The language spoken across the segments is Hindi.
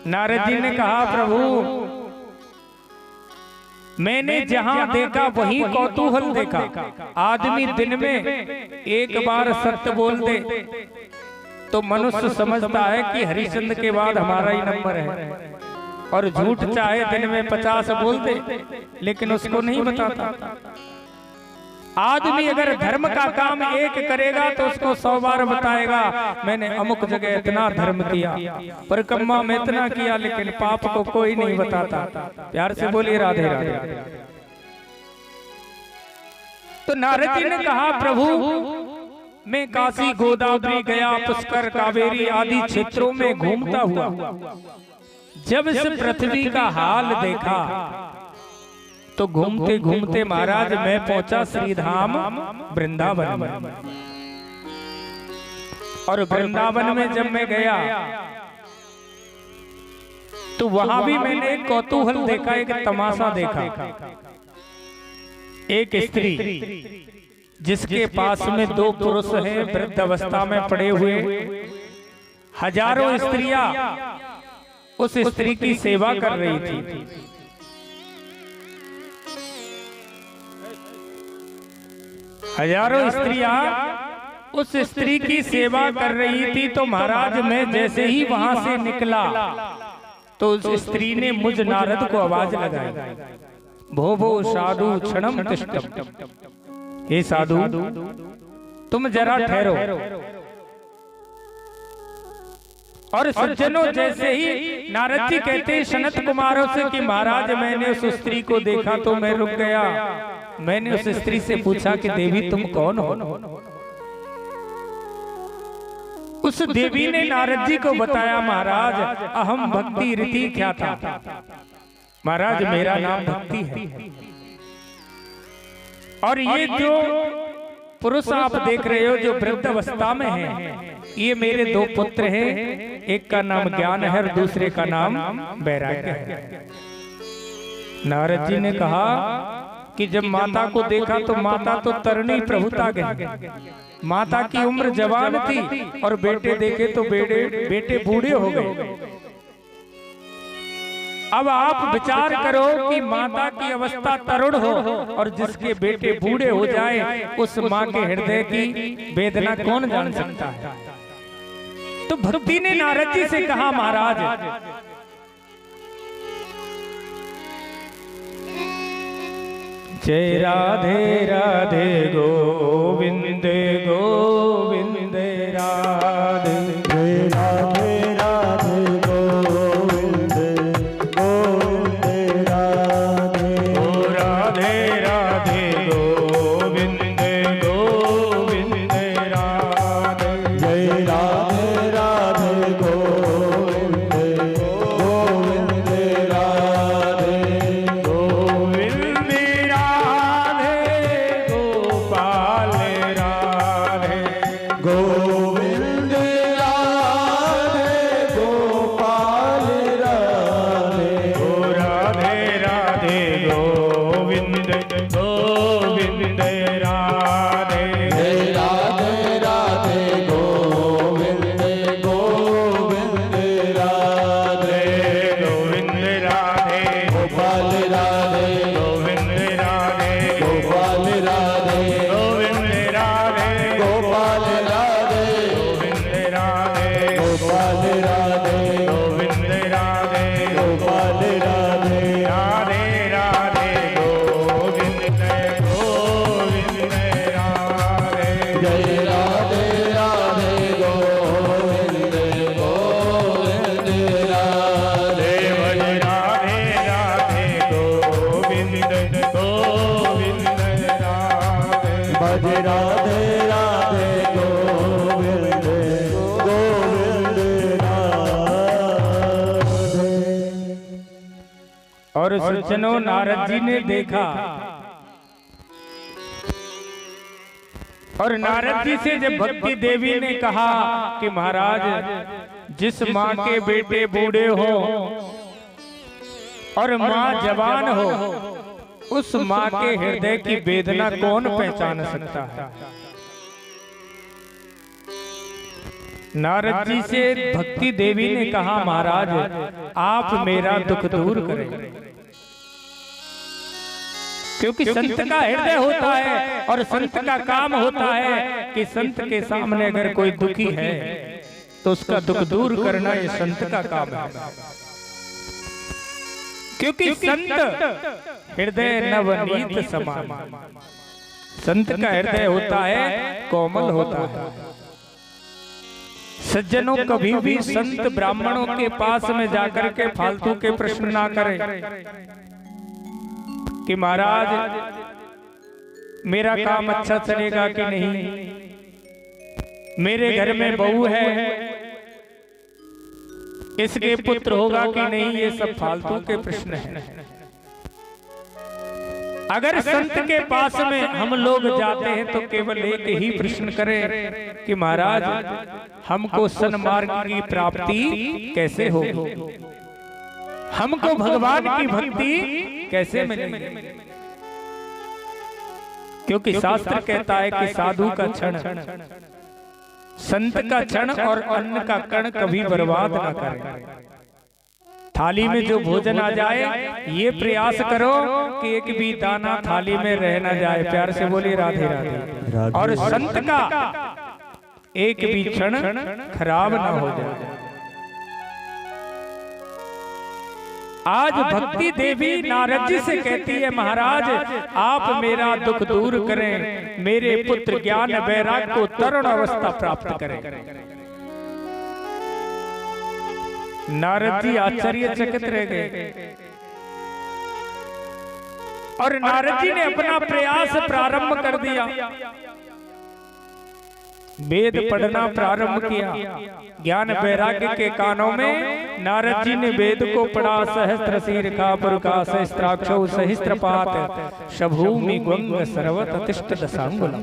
नारद जी ने कहा प्रभु मैंने जहां देखा वही कौतूहल देखा। आदमी दिन में एक बार सत्य बोल दे तो मनुष्य समझता है कि हरिश्चंद्र के बाद हमारा ही नंबर है, और झूठ चाहे दिन में 50 बोल दे लेकिन उसको नहीं बताता। आदमी अगर धर्म का काम एक करेगा तो उसको 100 बार बताएगा मैंने अमुक जगह इतना धर्म किया, परिक्रमा में इतना किया, लेकिन पाप को कोई नहीं बताता। प्यार से बोलिए राधे राधे। तो नारद जी ने कहा प्रभु मैं काशी, गोदावरी, गया, पुष्कर, कावेरी आदि क्षेत्रों में घूमता हुआ जब इस पृथ्वी का हाल देखा तो घूमते घूमते महाराज मैं पहुंचा श्रीधाम वृंदावन में। और वृंदावन में जब मैं गया तो वहां भी मैंने एक कौतूहल देखा, एक तमाशा देखा। एक स्त्री जिसके पास में 2 पुरुष हैं वृद्ध अवस्था में पड़े हुए, हजारों स्त्रियां उस स्त्री की सेवा कर रही थी। हजारों स्त्रियां उस स्त्री की सेवा कर रही थी। तो महाराज मैं जैसे ही वहां से निकला तो उस स्त्री ने मुझ नारद को आवाज लगाई, भो भो साधु क्षणम तिष्ठम, हे साधु तुम जरा ठहरो। और सज्जनों जैसे ही नारद जी कहते हैं सनत कुमारों से कि महाराज मैंने उस स्त्री को देखा तो मैं रुक गया। मैंने उस स्त्री से पूछा कि देवी तुम कौन हो? उस देवी ने नारद जी को बताया महाराज अहम भक्ति रीति क्या था। महाराज मेरा नाम भक्ति है, और ये जो पुरुष आप देख रहे हो जो वृद्ध अवस्था में है ये मेरे 2 पुत्र हैं, एक का नाम ज्ञान है और दूसरे का नाम वैराग्य है। नारद जी ने कहा कि जब माता को देखा तो माता तो तरणी प्रभुता गई। माता की उम्र जवान थी और बेटे देखे तो बेटे बूढ़े हो गए। अब आप विचार करो कि माता की अवस्था तरुण हो और जिसके बेटे बूढ़े हो जाए, उस माँ के हृदय की वेदना कौन जान सकता है। तो भक्ति ने नारद जी से कहा महाराज जय राधे राधे गोविंद गोविंद राधे, जय राधे राधे गोविंद गोविंद राधे, ओ राधे राधे गोविंद गोविंद राधे, जय राधे राधे गोविंद गोविंद राधे, गोविंद गोपाल राधे, गोविंद राधे गोपाल राधे, ओ राधे राधे गोविंद गोविंद राधे, जय राधे राधे गोविंद गोविंद राधे, गोविंद राधे गोपाल राधे, गोविंद राधे गोपाल राधे, गोविंद राधे गोपाल राधे, गोविंद राधे गोपाल राधे, गोविंद राधे गोपाल राधे, राधे राधे गोविंद गोविंद राधे, जय राधे राधे गोविंद गोविंद राधे, भज राधे राधे गोविंद गोविंद राधे, भज राधे राधे गोविंद गोविंद राधे। और सज्जनों नारद जी ने देखा और नारद जी से जब भक्ति देवी ने कहा कि महाराज जिस माँ के बेटे बूढ़े हो और माँ जवान हो उस माँ के हृदय की वेदना कौन पहचान सकता है। नारद जी से भक्ति देवी ने कहा, महाराज आप मेरा दुख दूर करें, क्योंकि संत का हृदय होता है और संत का काम होता है कि संत के सामने अगर कोई दुखी है तो उसका दुख दूर करना ये संत का काम है। क्योंकि संत हृदय नवनीत समान, संत का हृदय होता है कोमल होता है। सज्जनों कभी भी संत ब्राह्मणों के पास में जाकर के फालतू के प्रश्न ना करें कि महाराज मेरा काम अच्छा चलेगा कि नहीं, मेरे घर में बहू है, इसके पुत्र होगा कि नहीं, ये सब फालतू के प्रश्न हैं। अगर संत के पास में हम लोग जाते हैं तो केवल एक ही प्रश्न करें कि महाराज हमको सन्मार्ग की प्राप्ति कैसे होगी, हमको भगवान की भक्ति कैसे मिलेगी। क्योंकि शास्त्र कहता है कि साधु का क्षण, संत का क्षण और अन्न का कण कभी बर्बाद ना करें। थाली में जो भोजन आ जाए ये प्रयास करो कि एक भी दाना थाली में रह ना जाए। प्यार से बोलिए राधे राधे। और संत का एक भी क्षण खराब ना हो जाए। आज भक्ति देवी नारद जी से कहती है, महाराज आप मेरा दुख दूर करें, मेरे पुत्र ज्ञान वैराग्य को तरुण अवस्था प्राप्त करें। नारद जी आश्चर्यचकित रह गए और नारद जी ने अपना प्रयास प्रारंभ कर दिया, वेद पढ़ना प्रारंभ किया। ज्ञान वैराग्य के कानों में नारद जी ने वेद को पढ़ा। सहस्त्र शीर्षा पुरुषा सहस्त्राक्षौ सहस्त्रपात शभूमि ग्वंग सर्वत तिष्ठ दशांगुलम।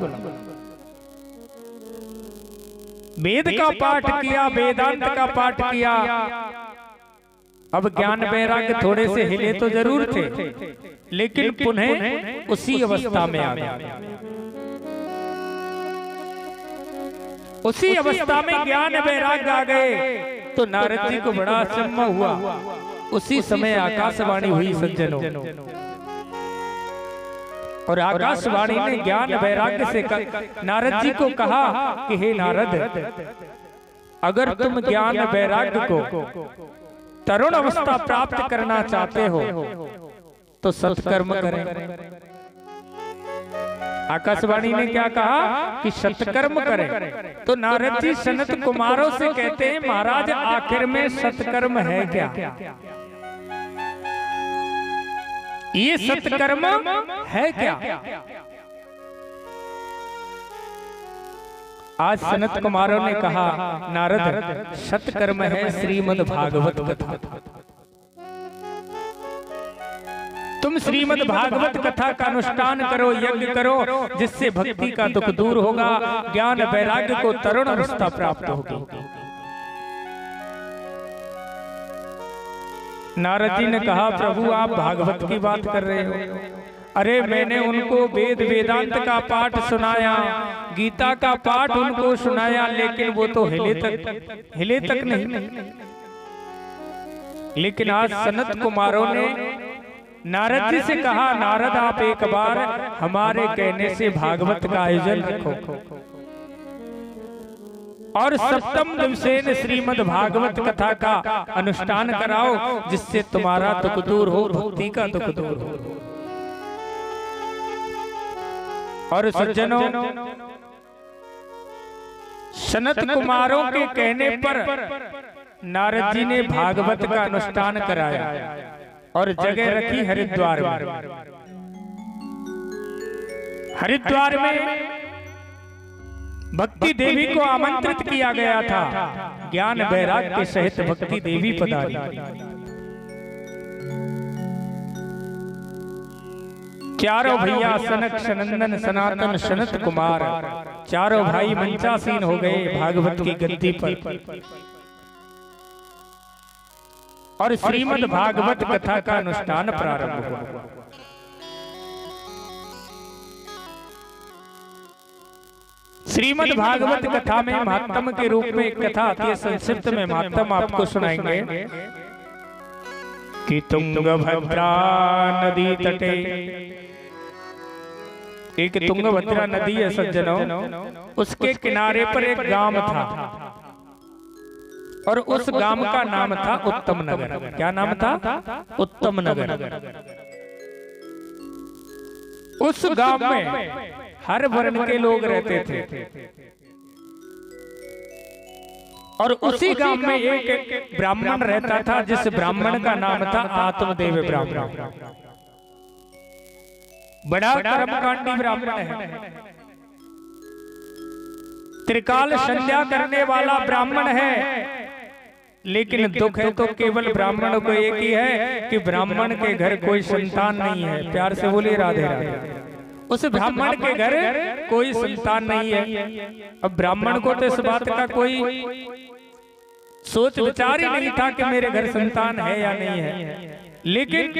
वेद का पाठ किया, वेदांत का पाठ किया। अब ज्ञान वैराग्य थोड़े से हिले तो जरूर थे, लेकिन पुनः उसी अवस्था में आ गया। उसी अवस्था में ज्ञान वैराग्य आ गए तो नारद जी को बड़ा अचंभा हुआ। उसी समय आकाशवाणी हुई सज्जनों, और आकाशवाणी ने ज्ञान वैराग्य से नारद जी को कहा कि हे नारद, अगर तुम ज्ञान वैराग्य को तरुण अवस्था प्राप्त करना चाहते हो तो सत्कर्म करें। आकाशवाणी ने क्या कहा कि सत्कर्म करें। तो नारद जी सनत कुमारों से कहते हैं, महाराज आखिर में सत्कर्म है क्या? ये सत्कर्म है क्या? आज सनत कुमारों ने कहा, नारद सत्कर्म है श्रीमद् भागवत कथा। तुम श्रीमद् भागवत कथा का अनुष्ठान करो, यज्ञ करो, जिससे भक्ति का दुख दूर होगा, ज्ञान वैराग्य को तरुण अवस्था प्राप्त होगी। नारद जी ने कहा, प्रभु आप भागवत की बात कर रहे हो? अरे मैंने उनको वेद वेदांत का पाठ सुनाया, गीता का पाठ उनको सुनाया, लेकिन वो तो हिले तक नहीं। लेकिन आज सनत कुमारों ने नारद जी से कहा, नारद आप एक बार हमारे कहने से भागवत का आयोजन रखो और सप्तम दिवसेन श्रीमद् भागवत कथा का अनुष्ठान कराओ, जिससे तुम्हारा दुख दूर हो, भक्ति का दुख दूर हो। और सज्जनों, सनत कुमारों के कहने पर नारद जी ने भागवत का अनुष्ठान कराया और जगह रखी हरिद्वार में। हरिद्वार में भक्ति देवी को आमंत्रित किया गया था। ज्ञान वैराग्य के सहित भक्ति देवी पधारी। चारों भैया सनक सनंदन सनातन सनत कुमार, चारों भाई मंचासीन हो गए भागवत की गद्दी पर और श्रीमद् भागवत कथा का अनुष्ठान प्रारंभ हुआ। श्रीमद् भागवत कथा में महात्म के रूप में एक कथा आती है, संक्षिप्त में महात्म आपको सुनाएंगे कि तुंगभद्रा नदी तटे, एक तुंगभद्रा नदी है सज्जनों, उसके किनारे पर एक गांव था और उस गांव का नाम था उत्तम नगर। क्या नाम था? उत्तम नगर। उस गांव में हर वर्ण के लोग रहते थे और उसी गांव में एक ब्राह्मण रहता था जिस ब्राह्मण का नाम था आत्मदेव ब्राह्मण। बड़ा कर्मकांडी ब्राह्मण है, त्रिकाल संध्या करने वाला ब्राह्मण है, लेकिन दुख है तो केवल ब्राह्मण को एक ही है कि ब्राह्मण के घर कोई संतान नहीं है। प्यार से बोलिए राधे राधे। उस ब्राह्मण के घर कोई संतान नहीं है। अब ब्राह्मण को तो इस बात का कोई सोच विचार ही नहीं था कि मेरे घर संतान है या नहीं है, लेकिन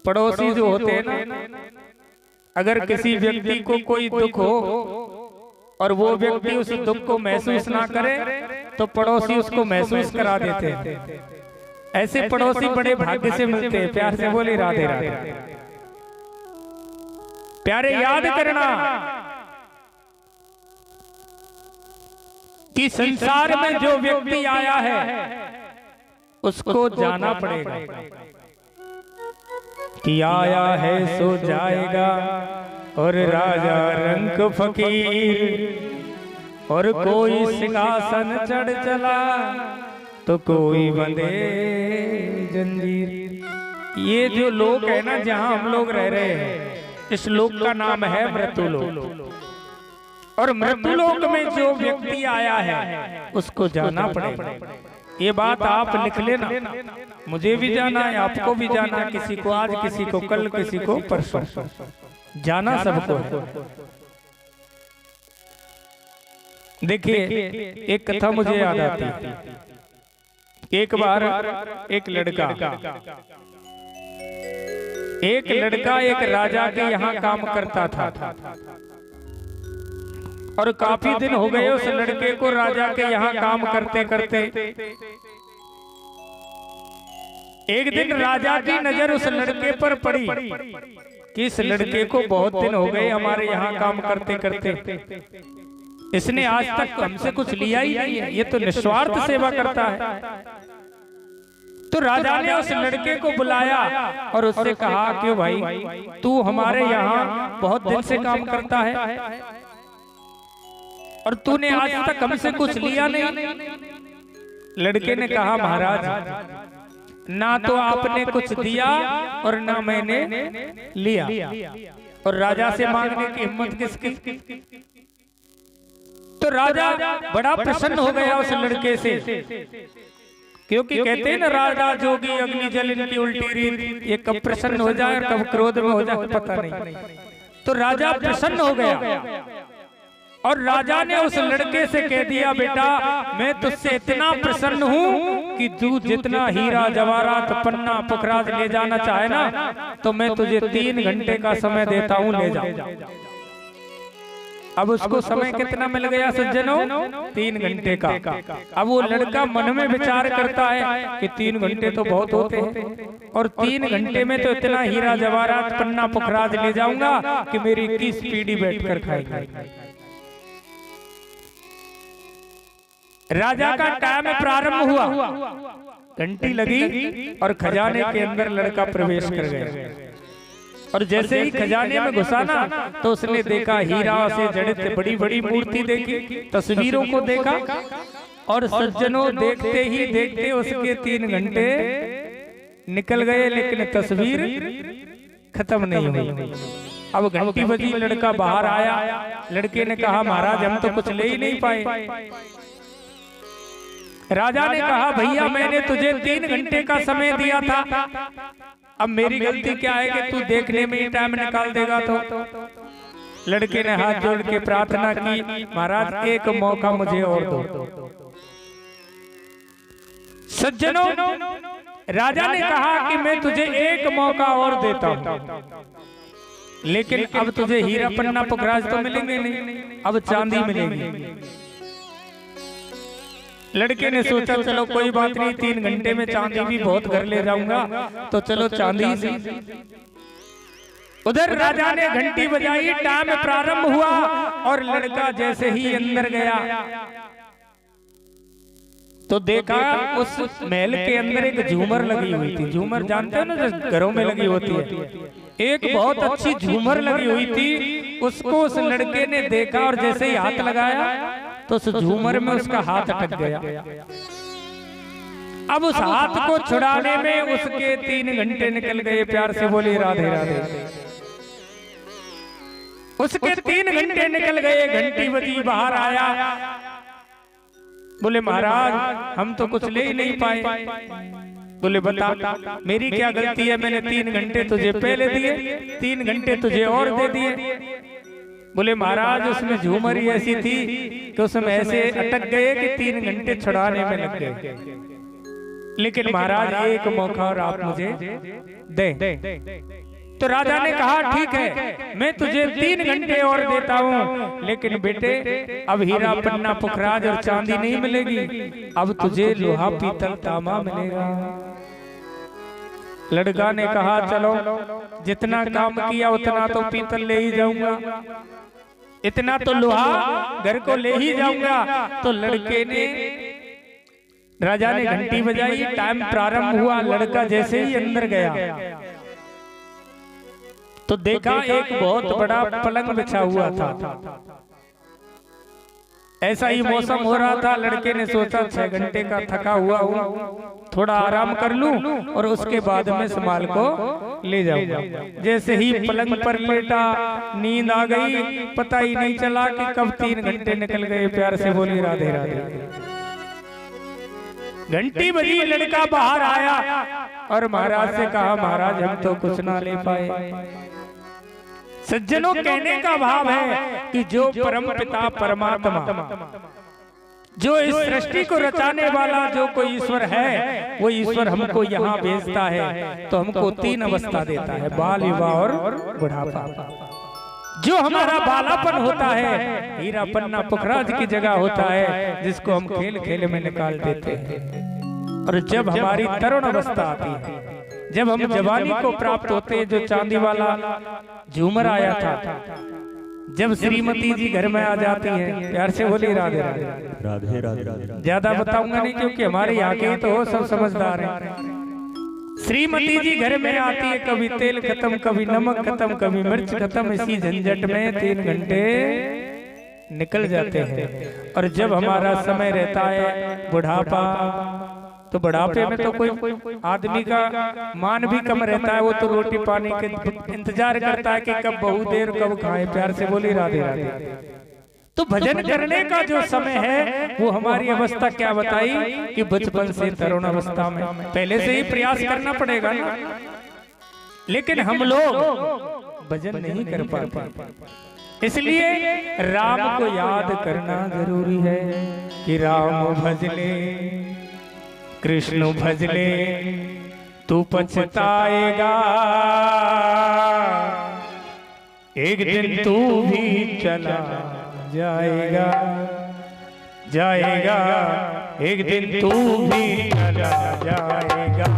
पड़ोसी जो होते हैं ना, अगर किसी व्यक्ति को कोई दुख हो और वो व्यक्ति उस दुख को महसूस ना करे तो पड़ोसी उसको महसूस करा देते हैं। ऐसे पड़ोसी बड़े भाग्य से मिलते हैं। प्यार से बोले राधे राधे। प्यारे याद करना कि संसार में जो व्यक्ति आया है उसको जाना पड़ेगा, कि आया है सो जाएगा और राजा रंक फकीर, और कोई सिंहासन चढ़ चला तो कोई बंधे जंजीर। ये जो लोक है ना जहां हम लोग रह रहे हैं, इस लोक का नाम है मृत्युलोक। और मृत्युलोक में जो व्यक्ति आया है उसको जाना पड़ेगा। ये बात आप लिख लेना, मुझे भी जाना है, आपको भी जाना है, किसी को आज, किसी को कल, किसी को परसों, जाना सबको है। देखिए एक कथा मुझे याद आती है। एक बार एक लड़का एक राजा के यहाँ काम करता था और काफी दिन हो गए उस लड़के को राजा के यहाँ काम करते करते। एक दिन राजा की नजर उस लड़के पर पड़ी कि इस लड़के को बहुत दिन हो गए हमारे यहाँ काम करते करते, इसने आज तक हमसे कुछ लिया ही नहीं है, ये तो निस्वार्थ सेवा करता है। तो राजा ने उस लड़के को बुलाया और उससे कहा कि भाई तू हमारे यहाँ बहुत दिन से काम करता है और तूने आज तक हमसे कुछ लिया नहीं। लड़के ने कहा महाराज ना तो आपने कुछ दिया और ना मैंने लिया, और राजा से मांगने की हिम्मत किसकी। तो राजा बड़ा प्रसन्न हो गया उस लड़के से, क्योंकि कहते हैं ना राजा जोगी अग्नि जल इनकी उल्टी रीत, ये कब प्रसन्न हो जाए और कब क्रोध में हो जाए पता नहीं। तो राजा प्रसन्न हो गया और राजा ने उस लड़के से कह दिया बेटा मैं तुझसे इतना प्रसन्न हूँ कि तू जितना हीरा जवाहरात पन्ना पुखराज ले जाना चाहे ना तो मैं तुझे 3 घंटे का समय देता हूँ, ले जा। अब उसको समय कितना मिल गया सज्जनों? 3 घंटे का। अब वो लड़का मन में विचार करता है कि 3 घंटे तो बहुत होते हैं और 3 घंटे में तो इतना हीरा जवाहरात पन्ना पुखराज ले जाऊंगा कि मेरी 21 पीढ़ी बैठकर खाएगी। राजा का टाइम प्रारंभ हुआ, घंटी लगी और खजाने के अंदर लड़का प्रवेश कर गया। और जैसे ही खजाने में घुसा ना तो उसने देखा हीरा से जड़ित बड़ी बड़ी मूर्ति देखी, तस्वीरों को देखा और सज्जनों देखते ही देखते उसके 3 घंटे निकल गए, लेकिन तस्वीर खत्म नहीं हुई। अब घंटी बजी, लड़का बाहर आया। लड़के ने कहा महाराज हम तो कुछ ले ही नहीं पाए। राजा ने कहा भैया मैंने तुझे 3 घंटे का समय दिया था, अब मेरी गलती क्या है कि तू देखने में ही टाइम निकाल देगा। तो लड़के ने हाथ जोड़ के प्रार्थना की महाराज एक मौका मुझे और दो। सज्जनों राजा ने कहा कि मैं तुझे एक मौका और देता हूं, लेकिन अब तुझे हीरा पन्ना पुखराज तो मिलेंगे नहीं, अब चांदी मिलेगी। लड़के ने सोचा चलो कोई बात नहीं, 3 घंटे में चांदी भी बहुत घर ले जाऊंगा, तो चलो चांदी से। उधर राजा ने घंटी बजाई, टाइम प्रारंभ हुआ और लड़का जैसे ही अंदर गया तो देखा उस महल के अंदर एक झूमर लगी हुई थी। झूमर जानते हो ना, जो घरों में लगी होती है। एक बहुत अच्छी झूमर लगी हुई थी। उसको उस लड़के ने देखा और जैसे ही हाथ लगाया तो उस झूमर में उसका हाथ अटक गया। अब उस हाथ को छुड़ाने में उसके 3 घंटे निकल गए। प्यार से बोली राधे राधे। उसके 3 घंटे निकल गए। घंटी बजी, बाहर आया, बोले महाराज हम तो कुछ ले ही नहीं पाए। बोले बता मेरी क्या गलती है, मैंने 3 घंटे तुझे पहले दिए, 3 घंटे तुझे और दे दिए। बोले महाराज उसमें झूमर ही ऐसी थी कि उसमें ऐसे अटक गए कि 3 घंटे छुड़ाने में लग गए। लेकिन महाराज एक मौका और आप मुझे दें। तो राजा ने कहा ठीक है, मैं तुझे 3 घंटे और देता हूँ, लेकिन बेटे अब हीरा पन्ना पुखराज और चांदी नहीं मिलेगी, अब तुझे लोहा पीतल तांबा मिलेगा। लड़का ने कहा चलो जितना काम किया उतना तो पीतल ले ही जाऊंगा, इतना तो लोहा घर को ले ही जाऊंगा। तो लड़के ने, राजा ने घंटी बजाई, टाइम प्रारंभ हुआ। लड़का जैसे ही अंदर गया तो देखा एक बहुत बड़ा पलंग बिछा हुआ था। ऐसा ही मौसम हो रहा था। लड़के ने सोचा 6 घंटे का थका हुआ हूँ, थोड़ा आराम कर लूं और उसके बाद में संभाल को ले जाऊंगा। जैसे ही पलंग पर लेटा, नींद आ गई, पता ही नहीं चला कि कब 3 घंटे निकल गए। प्यार से बोली राधे राधे। घंटी बजी, लड़का बाहर आया और महाराज से कहा महाराज हम तो कुछ ना ले पाए। सज्जनों कहने का भाव है कि जो परम पिता परमात्मा, जो इस सृष्टि को रचाने वाला जो कोई ईश्वर है, वो ईश्वर हमको यहाँ भेजता है तो हमको 3 अवस्था देता है, बाल, युवा और बुढ़ापा। जो हमारा बालापन होता है हीरा पन्ना पुखराज की जगह होता है, जिसको हम खेल खेल में निकाल देते हैं। और जब हमारी तरुण अवस्था आती है, जब हम जवानी को प्राप्त होते हैं, जो चांदी वाला झूमर आया था, जब श्रीमती जी घर में आ जाती है। प्यार से बोली राधे राधे राधे। ज्यादा बताऊंगा नहीं क्योंकि हमारे यहाँ के तो हो सब समझदार हैं। श्रीमती जी घर में आती है, कभी तेल खत्म, कभी नमक खत्म, कभी मिर्च खत्म। इसी झंझट में 3 घंटे निकल जाते हैं। और जब हमारा समय रहता है बुढ़ापा, तो बुढ़ापे में तो कोई आदमी का मान भी कम रहता है, वो तो रोटी पानी के इंतजार करता है कि कब बहु देर कब खाए। प्यार से बोली राधे राधे। तो भजन करने का जो समय है वो हमारी अवस्था क्या बताई कि बचपन से तरुण अवस्था में पहले से ही प्रयास करना पड़ेगा ना। लेकिन हम लोग भजन नहीं कर पाते, इसलिए राम को याद करना जरूरी है कि राम भजले कृष्ण भजले तू पछताएगा, एक दिन तू भी चला जाएगा, जाएगा एक दिन तू भी चला जाएगा,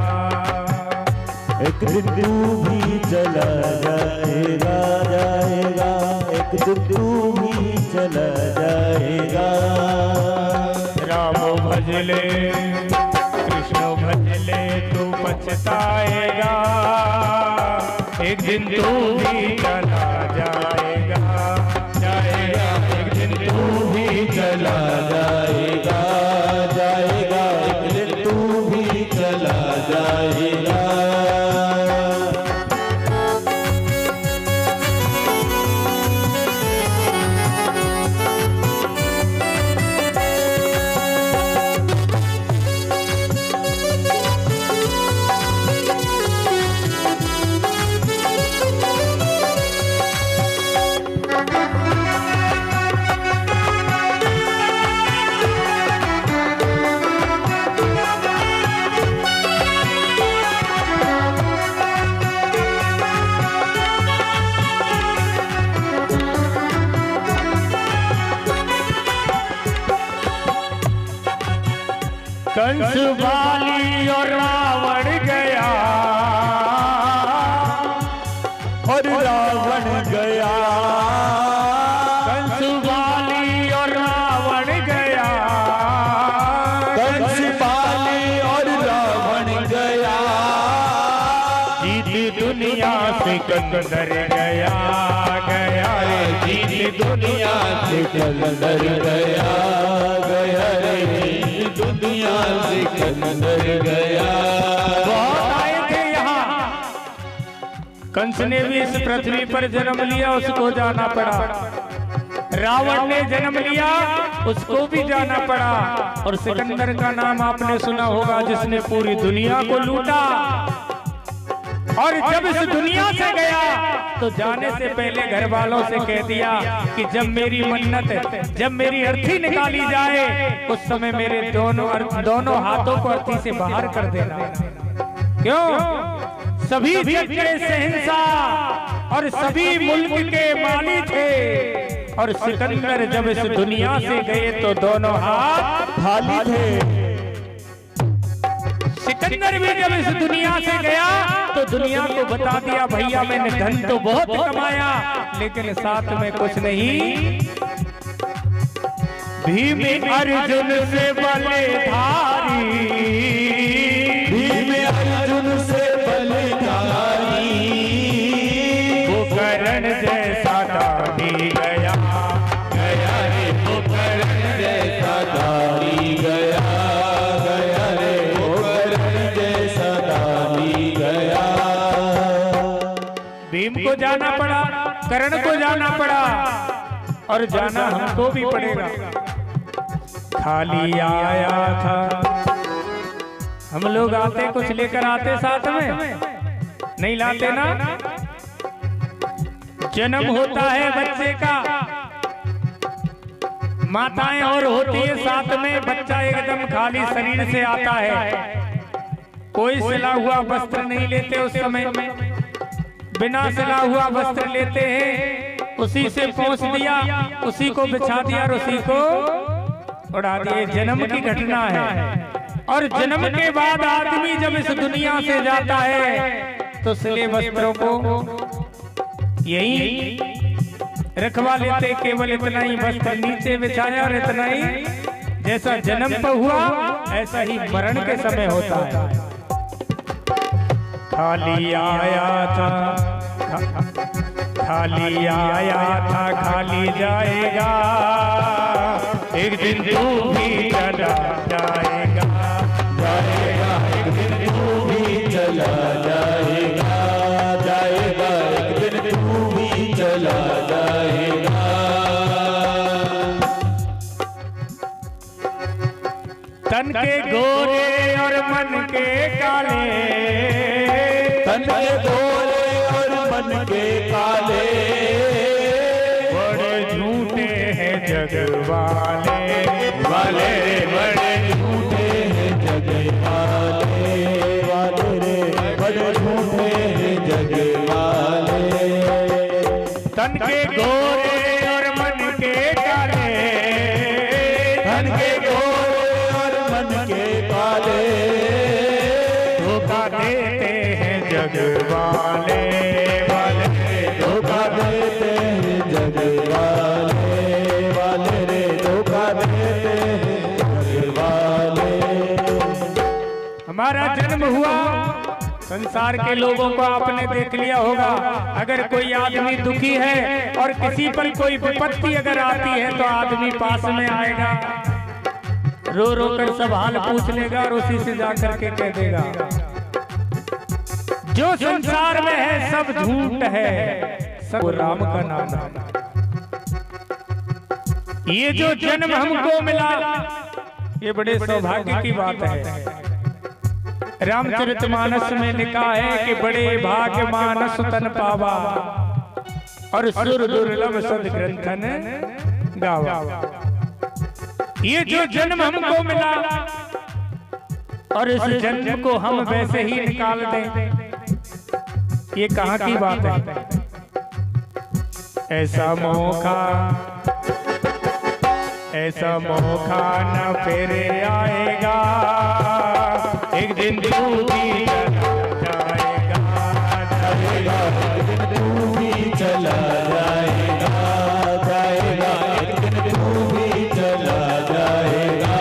एक दिन तू भी चला जाएगा, जाएगा एक दिन तू भी चला जाएगा। राम भजले कृष्ण भजले तू पछताएगा, एक दिन तू भी चला जाएगा, जाएगा एक दिन तू भी चला जाएगा, जाएगा एक दिन तू भी चला जाएगा। कंस बाली और रावण गया, और रावण गया, कंस बाली और रावण गया, कंस बाली और रावण गया, जीत दुनिया सिकंदर गया, गया रे जीत दुनिया सिकंदर गया, गया रे दुनिया सिकंदर गया। बहुत आए थे यहाँ, कंस ने भी इस पृथ्वी पर जन्म लिया, उसको जाना पड़ा। रावण ने जन्म लिया, उसको भी जाना पड़ा। और सिकंदर का नाम आपने सुना होगा, जिसने पूरी दुनिया को लूटा। और जब इस दुनिया से गया तो जाने से पहले घर वालों से कह दिया कि जब मेरी मन्नत, जब मेरी अर्थी निकाली जाए, उस समय मेरे दोनों हाथों को अर्थी से बाहर कर देना। क्यों? सभी जग के शहंशाह और सभी मुल्क के माली थे, और सिकंदर जब इस दुनिया से गए तो दोनों हाथ खाली थे। सिकंदर भी जब इस दुनिया से गया तो दुनिया को बता दिया, भैया मैंने धन तो बहुत कमाया, लेकिन साथ में कुछ नहीं। भीम अर्जुन से बलिधारी, भीम अर्जुन से बलिधारी, वो करण जैसा दाढ़ी गया, गया रे वो करण जैसा दाढ़ी गया, गया रे वो करण जैसा दाढ़ी गया। भीम को जाना पड़ा, करण को जाना पड़ा, और जाना हमको भी पड़ेगा। खाली आया था, हम लोग आते कुछ लेकर आते साथ में, नहीं लाते ना। जन्म होता है बच्चे का, माताएं और होती है साथ में, बच्चा एकदम खाली शरीर से आता है। कोई सिला हुआ वस्त्र नहीं लेते उस समय, बिना सिला हुआ वस्त्र लेते हैं, उसी से पोंछ दिया, उसी को बिछा दिया और उसी को उड़ा दिए। जन्म की घटना है। और जन्म के बाद आदमी जब इस दुनिया से जाता है तो सिले वस्त्रों को यही रखवा लेते, केवल इतना ही वस्त्र नीचे बिछाया और इतना ही। जैसा जन्म पर हुआ ऐसा ही मरण के समय होता है। खाली आया था, खाली आया था, खाली जाएगा, एक दिन तू भी चला जाएगा, जाएगा एक दिन तू भी चला जाएगा, जाएगा एक दिन तू भी चला जाएगा। तन के गोरे और मन के काले, तन के गोरे और मन के काले, बड़े झूठे हैं जग वाले, वाले रे बड़े झूठे हैं जग वाले, वाले रे बड़े झूठे हैं जग वाले। तन के गोरे और मन के काले, तन के गोरे और मन के काले, धोखा देते हैं जग वाले, वाले धोखा देते हैं जग वाले, वाले रे धोखा देते हैं जग वाले। हमारा जन्म हुआ, संसार के लोगों को आपने देख लिया होगा। अगर कोई आदमी दुखी है और किसी पर कोई विपत्ति अगर आती है तो आदमी पास में आएगा, रो रो कर सब हाल पूछ लेगा और उसी से जाकर के कह देगा जो संसार में है सब झूठ है, सब राम का नाम है। ये जो जन्म हमको मिला ये बड़े सौभाग्य की बात है। रामचरितमानस में लिखा है कि बड़े भाग्य मानस तन पावा और सुर दुर्लभ सद्ग्रंथन गावा। ये जो जन्म हमको मिला और इस जन्म को हम वैसे ही निकाल दें, ये कहाँ की बात है? ऐसा मौका न फिर आएगा, एक दिन तू भी जाएगा, जाएगा एक दिन तू भी चला जाएगा, जाएगा एक दिन तू भी चला जाएगा।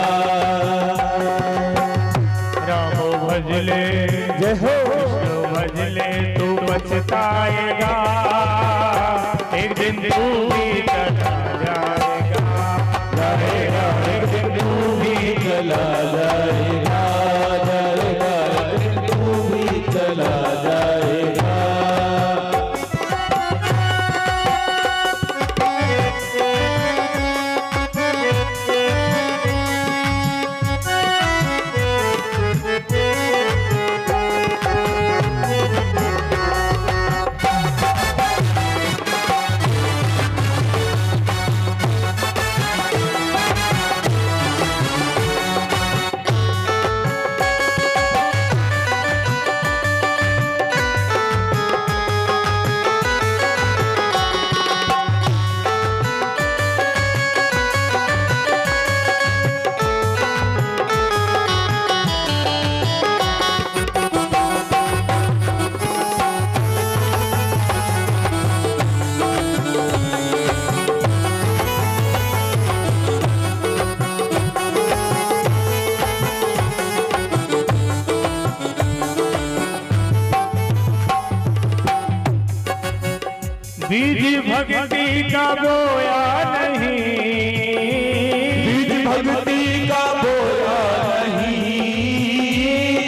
राम भजले जय हो, कृष्ण भजले तू पछताएगा, एक दिन तू भी चला जाएगा, जाएगा एक दिन तू भी चला जाएगा, जाएगा एक दिन तू भी चला जाएगा। बीज भक्ति का बोया नहीं, बीज भक्ति का बोया नहीं,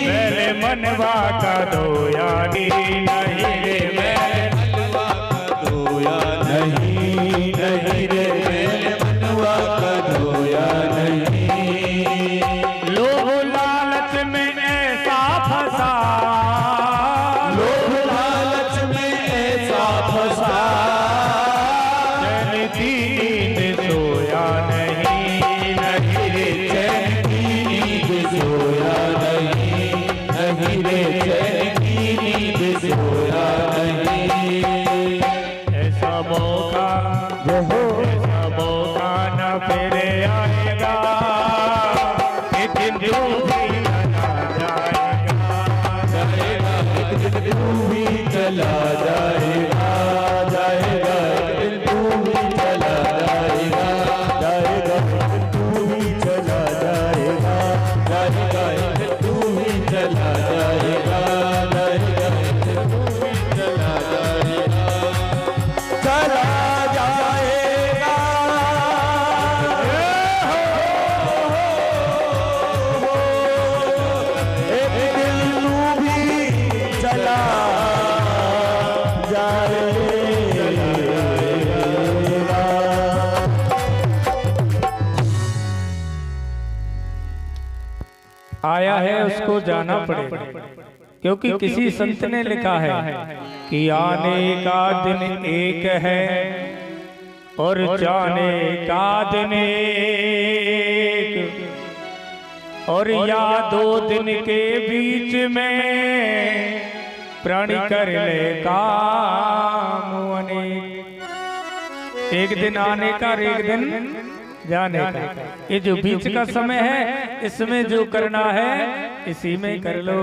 मेरे मनवा का दोया नहीं रे, मेरे मनवा का दोया नहीं, नहीं रे मेरे मनवा का दोया नहीं। लोभ लालच में ऐसा फंसा, लोभ लालच में ऐसा फंसा, चैन की नींद सोया नहीं, नहीं रे चैन की नींद सोया नहीं, नहीं रे चैन की नींद सोया नहीं। ऐसा मौका ऐसा मौका न फिर आएगा, एक दिन तू भी चला जाएगा, जाएगा एक दिन तू भी चला जाएगा, जाएगा एक दिन तू भी चला जाएगा, जाएगा एक दिन तू भी चला जाएगा, जाएगा एक दिन तू भी चला जाएगा, जाएगा एक दिन तू भी चला जाएगा, चला जाएगा। एक दिन तू भी चला जाएगा। आया है उसको जाना पड़ेगा, क्योंकि किसी संत ने लिखा है कि आने का दिन एक है और जाने का दिन एक, और या दो दिन के बीच में प्राणी कर ले काम अनेक। एक दिन आने का और एक दिन जाने का, ये जो बीच का समय है इसमें जो करना है इसी में कर लो।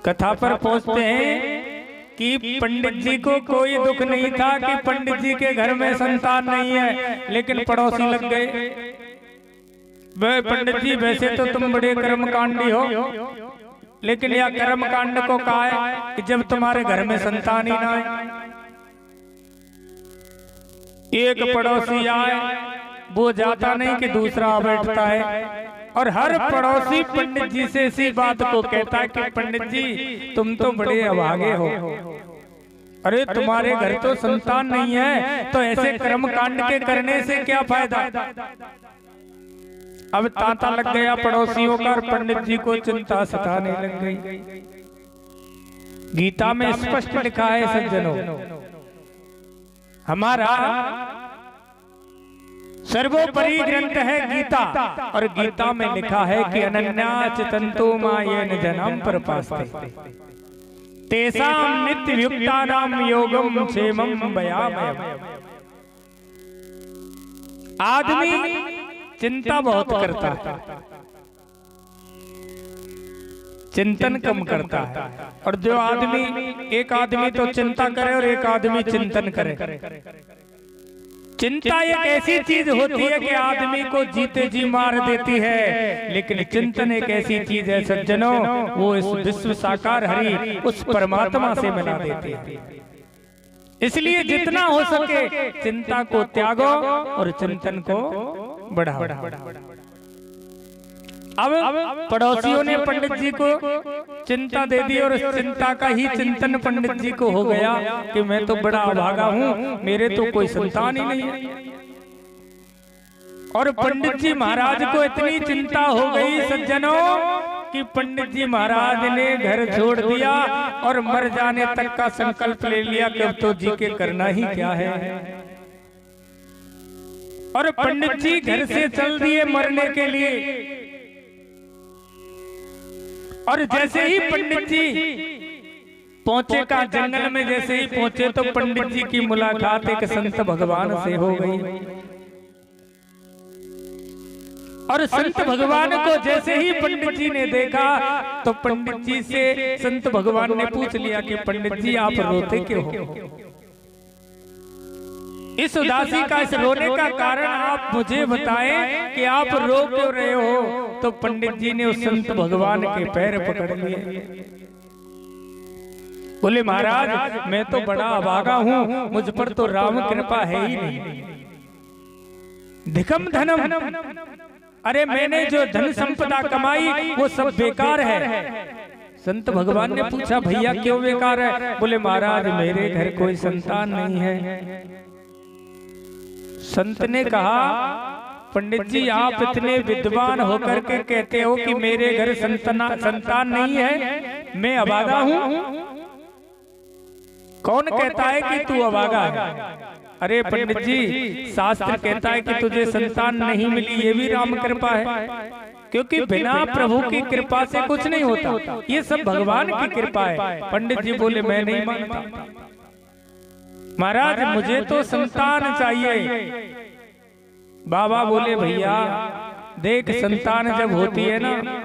कथा पर पहुंचते हैं कि पंडित जी को कोई दुख नहीं था कि पंडित जी के घर में संतान नहीं है, लेकिन पड़ोसी लग गए। वह पंडित जी वैसे तो तुम बड़े कर्मकांडी हो, लेकिन यह कर्मकांड को कहा है कि जब तुम्हारे घर में संतान ही ना आए। एक पड़ोसी आए, वो जाता नहीं कि दूसरा बैठता है, और हर पड़ोसी पंडित जी से इसी बात को कहता है कि पंडित जी तुम तो बड़े अभागे हो, अरे तुम्हारे घर तो संतान नहीं है, तो ऐसे कर्मकांड के करने से क्या फायदा। अब तांता लग गया पड़ोसियों का, और पंडित जी को चिंता सताने लग गई। गीता में स्पष्ट लिखा है सज्जनों, हमारा सर्वोपरि ग्रंथ है गीता, और गीता में लिखा है कि अनन्या चितंतो मायेन जनम प्रपास्ते तेषां नित्ययुक्तानां योगम क्षेमं भयामयम्। आदमी चिंता बहुत करता है, चिंतन कम करता है। और जो आदमी, एक आदमी तो चिंता करे और एक आदमी चिंतन करे। चिंता एक ऐसी चीज होती है कि आदमी को जीते जी मार देती है, लेकिन चिंतन एक ऐसी चीज है सज्जनों, वो इस विश्व साकार हरि उस परमात्मा से मिला देती है। इसलिए जितना हो सके चिंता को त्यागो और चिंतन को बढ़ाओ। अब पड़ोसियों ने पंडित जी को चिंता दे दी और उस चिंता का ही चिंतन पंडित जी को हो गया कि मैं तो बड़ा अभागा हूँ, मेरे तो कोई संतान ही नहीं है। और पंडित जी महाराज को इतनी चिंता हो गई सज्जनों कि पंडित जी महाराज ने घर छोड़ दिया और मर जाने तक का संकल्प ले लिया कि अब तो जी के करना ही क्या है। और पंडित जी घर से चल दिए मरने के लिए। और जैसे ही पंडित जी पहुंचे का जंगल में, जैसे ही पहुंचे तो पंडित जी की मुलाकात एक संत भगवान से हो गई। और संत भगवान को जैसे ही पंडित जी ने देखा तो पंडित जी से संत भगवान ने पूछ लिया कि पंडित जी आप रोते क्यों हो? इस उदासी का, इस रोने का कारण आप मुझे बताएं कि आप रो क्यों रहे हो? तो पंडित जी ने उस संत भगवान के पैर पकड़ लिए। बोले महाराज मैं तो बड़ा अभागा हूँ, मुझ पर तो राम कृपा है ही नहीं। धिकम धनम, अरे मैंने जो धन संपदा कमाई वो सब बेकार है। संत भगवान ने पूछा भैया क्यों बेकार है? बोले महाराज मेरे घर कोई संतान नहीं है। संत ने कहा पंडित जी आप इतने विद्वान होकर के कहते हो कि मेरे घर संतान नहीं है, मैं अभागा हूँ? कौन कहता है कि तू अभागा है? अरे पंडित जी शास्त्र कहता है कि तुझे संतान नहीं मिली, ये भी राम कृपा है, क्योंकि बिना प्रभु की कृपा से कुछ नहीं होता, ये सब भगवान की कृपा है। पंडित जी बोले मैं नहीं मानता महाराज, मुझे तो संतान चाहिए। बाबा बोले भैया देख संतान जब होती है ना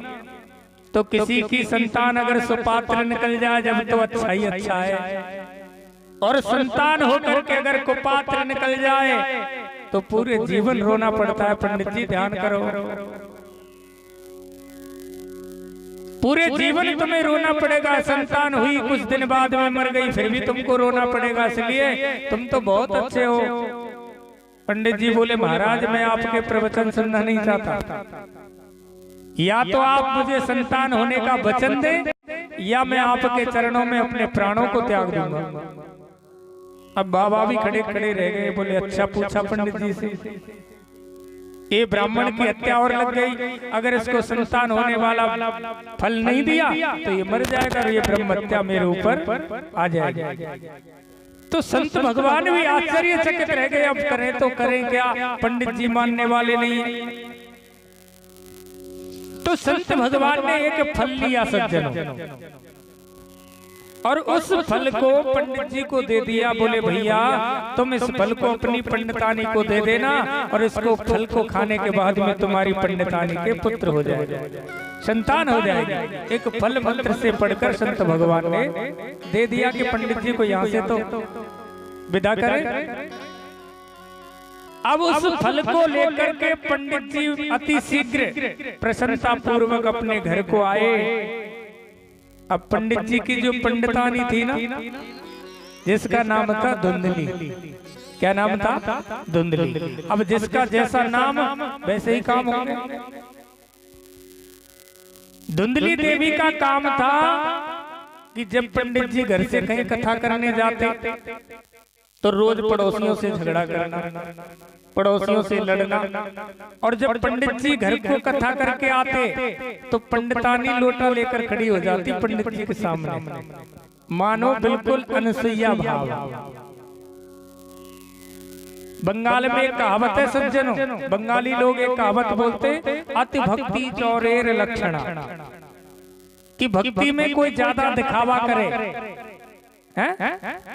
तो किसी की संतान अगर सुपात्र निकल जाए जब तो अच्छा ही अच्छा है, और संतान होकर के अगर कुपात्र निकल जाए तो पूरे जीवन रोना पड़ता है। पंडित जी ध्यान करो, पूरे जीवन तुम्हें रोना पड़ेगा। संतान हुई कुछ दिन बाद में मर गई फिर भी तुमको रोना पड़ेगा, इसलिए तुम तो बहुत अच्छे हो। पंडित जी बोले महाराज मैं आपके प्रवचन सुनना नहीं चाहता, या तो आप मुझे संतान होने का वचन दें या मैं आपके चरणों में अपने प्राणों को त्याग दूंगा। अब बाबा भी खड़े खड़े रह गए। बोले अच्छा पूछा पंडित जी से, ये ब्राह्मण की हत्या और लग गई, अगर इसको संतान होने वाला फल नहीं दिया तो ये मर जाएगा और ये ब्रह्म हत्या मेरे ऊपर आ जाएगी। तो संत भगवान भी आश्चर्यचकित रह गए, अब करें तो करें क्या, पंडित जी मानने वाले नहीं। तो संत भगवान ने एक फल लिया सज्जनों, और उस फल को पंडित जी को दे दिया। बोले भैया तुम इस फल को अपनी पंडितानी को दे देना और इसको फल को खाने के बाद में तुम्हारी पंडितानी के पुत्र हो जाएगा, संतान हो जाएगी। एक फल मंत्र से पढ़कर संत भगवान ने दे दिया कि पंडित जी को यहाँ से तो विदा करें। अब उस फल को लेकर के पंडित जी अति शीघ्र प्रसन्नता पूर्वक अपने घर को आए। अब पंडित जी की जो पंडितानी थी ना, जिसका नाम था धुंधली, क्या नाम था? धुंधली। अब जिसका जैसा नाम वैसे ही काम होंगे। धुंधली देवी का काम था कि जब पंडित जी घर से कहीं कथा करने जाते तो रोज पड़ोसियों से झगड़ा करना, पड़ोसियों से लड़ना। और जब पंडित जी घर को कथा करके आते तो पंडितानी लोटा लेकर खड़ी हो जाती पंडित जी के सामने, मानो बिल्कुल अनसुईया भाव। बंगाल में एक कहावत है सज्जनों, बंगाली लोग एक कहावत बोलते, अति भक्ति चौरेर लक्षणा, कि भक्ति में कोई ज्यादा दिखावा करे,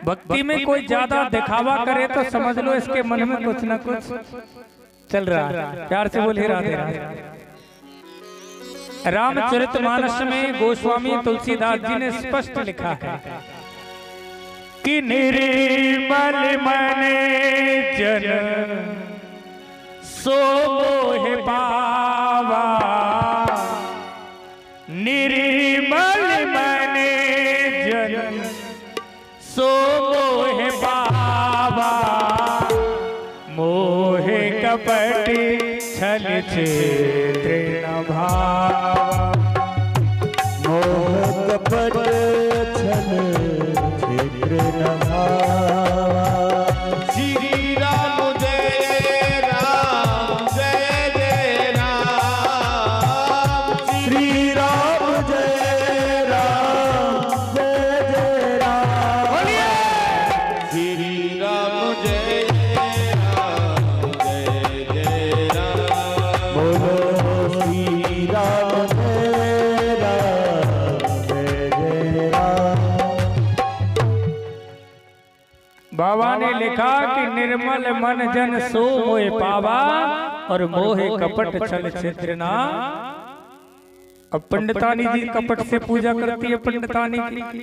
भक्ति में कोई ज्यादा दिखावा करे तो समझ लो इसके मन में कुछ ना कुछ चल रहा है। प्यार से बोले राधे राधे। रामचरितमानस में गोस्वामी तुलसीदास जी ने स्पष्ट लिखा है कि निर्मल मन जन सो मोह पावा, निर्मल मन जन सो मोह पावा, मोह कपट छल छिद्र न भावा, मोह कपट छल छिद्र न भावा। श्री राम जय राम जय जय राम, श्री राम जय राम जय जय राम। बोलिए श्री राम जय राम जय जय राम, बोलो श्री राम जय राम जय जय राम। बाबा ने लिखा कि निर्मल मन जन सो मोह पावा और मोहे कपट छल छिद्र ना। अब पंडितानी जी कपट से पूजा करती है पंडितानी की,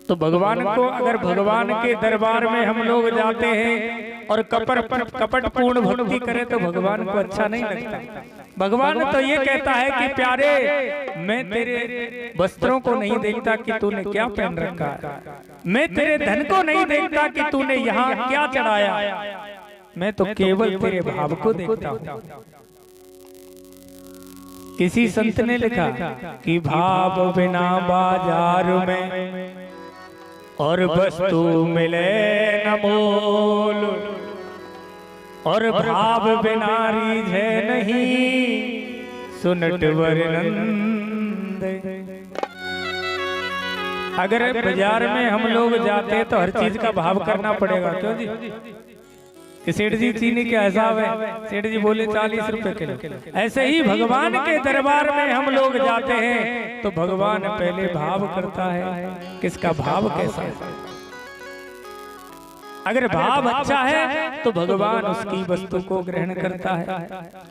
तो भगवान को अगर भगवान के दरबार में हम लोग जाते हैं और कपट पूर्ण भक्ति करें तो भगवान को अच्छा नहीं लगता। भगवान तो ये कहता है कि प्यारे मैं तेरे वस्त्रों को नहीं देखता कि तूने क्या पहन रखा है, मैं तेरे धन को नहीं देखता कि तूने यहाँ क्या चढ़ाया, मैं तो केवल तेरे भाव को देखता हूँ। किसी संत ने लिखा कि भाव बिना बाजार में और वस्तु मिले न मोल, और भाव बिना रीझे नहीं सुनट वर्णन। अगर बाजार में हम लोग जाते हैं तो हर चीज का भाव करना पड़ेगा, क्यों जी? कि सेठ जी चीनी क्या हिसाब है? सेठ जी बोले 40 रुपए किलो। ऐसे ही भगवान के दरबार में हम लोग जाते हैं तो भगवान पहले भाव करता है, किसका भाव कैसा है। अगर भाव अच्छा है तो भगवान उसकी वस्तु को ग्रहण करता है,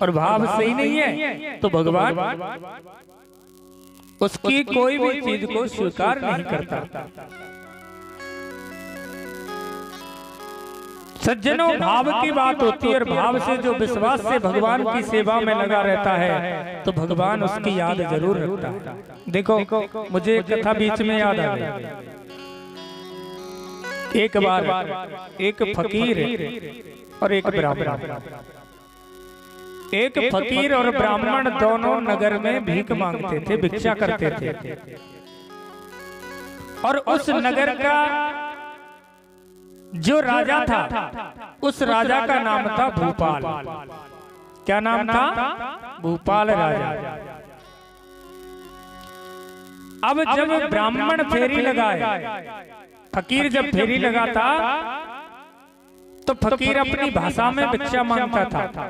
और भाव सही नहीं है तो भगवान उसकी कोई भी चीज को स्वीकार नहीं करता। सज्जनों, भाव की बात होती है, और भाव से जो विश्वास से भगवान की सेवा में लगा रहता है तो भगवान उसकी याद जरूर रखता है। देखो, मुझे एक कथा बीच में याद आ गई। एक बार एक फकीर और एक ब्राह्मण, एक फकीर और ब्राह्मण दोनों नगर में भीख मांगते थे, भिक्षा करते थे। और उस नगर का जो राजा था, उस राजा का नाम था भूपाल। क्या नाम था? भूपाल राजा। अब जब ब्राह्मण फेरी लगाए, फकीर जब फेरी लगाता तो फकीर अपनी भाषा में भिक्षा मांगता था।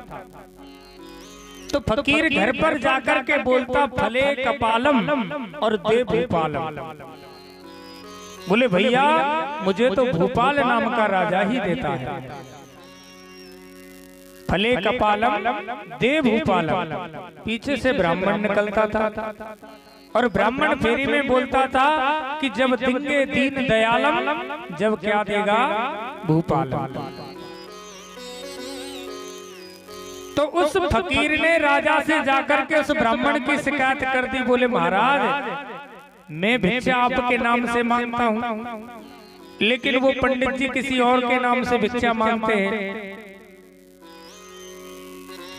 तो फकीर घर पर जाकर के बोलता फले कपालम और दे भूपालम। बोले भैया मुझे तो भूपाल नाम का राजा ही देता है, फले कपालम दे भूपालम। पीछे से ब्राह्मण निकलता था और ब्राह्मण फेरी में बोलता था कि जब देंगे दीन दयालम, जब क्या देगा भूपालम। तो उस फकीर ने राजा से जाकर के उस ब्राह्मण की शिकायत कर दी। बोले महाराज मैं भिक्षा आपके नाम से मांगता हूँ, लेकिन वो पंडित जी किसी और के नाम से भिक्षा मांगते हैं।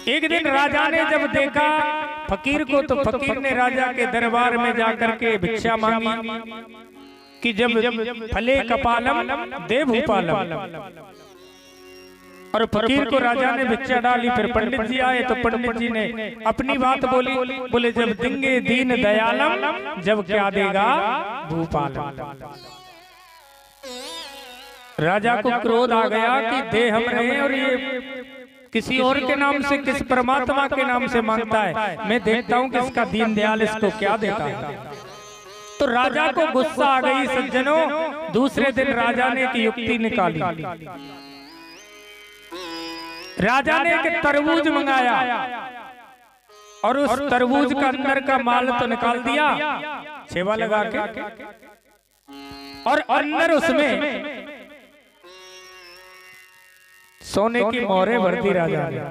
एक दिन राजा ने जब देखा फकीर को, तो फकीर ने राजा के दरबार में जाकर के भिक्षा मांगी कि जब फले कपालम दे भूपालम। और फकीर को राजा ने भिक्षा डाली। फिर पंडित जी आए तो पंडित जी ने अपनी बात बोली। बोले जब देंगे दीन दयालम, जब क्या देगा भूपालम। राजा को क्रोध आ गया कि दे हम रहे और ये किसी और के नाम से, किस परमात्मा के नाम से मांगता है। मैं देखता हूँ कि इसका दीन दयाल इसको क्या देता है। तो राजा को गुस्सा आ गई। सज्जनों, दूसरे दिन राजा ने एक युक्ति निकाली। राजा ने एक तरबूज मंगाया और उस तरबूज का अंदर का माल तो निकाल दिया सेवा लगा के, और अंदर उसमें सोने की मोहरें भर दी राजा ने।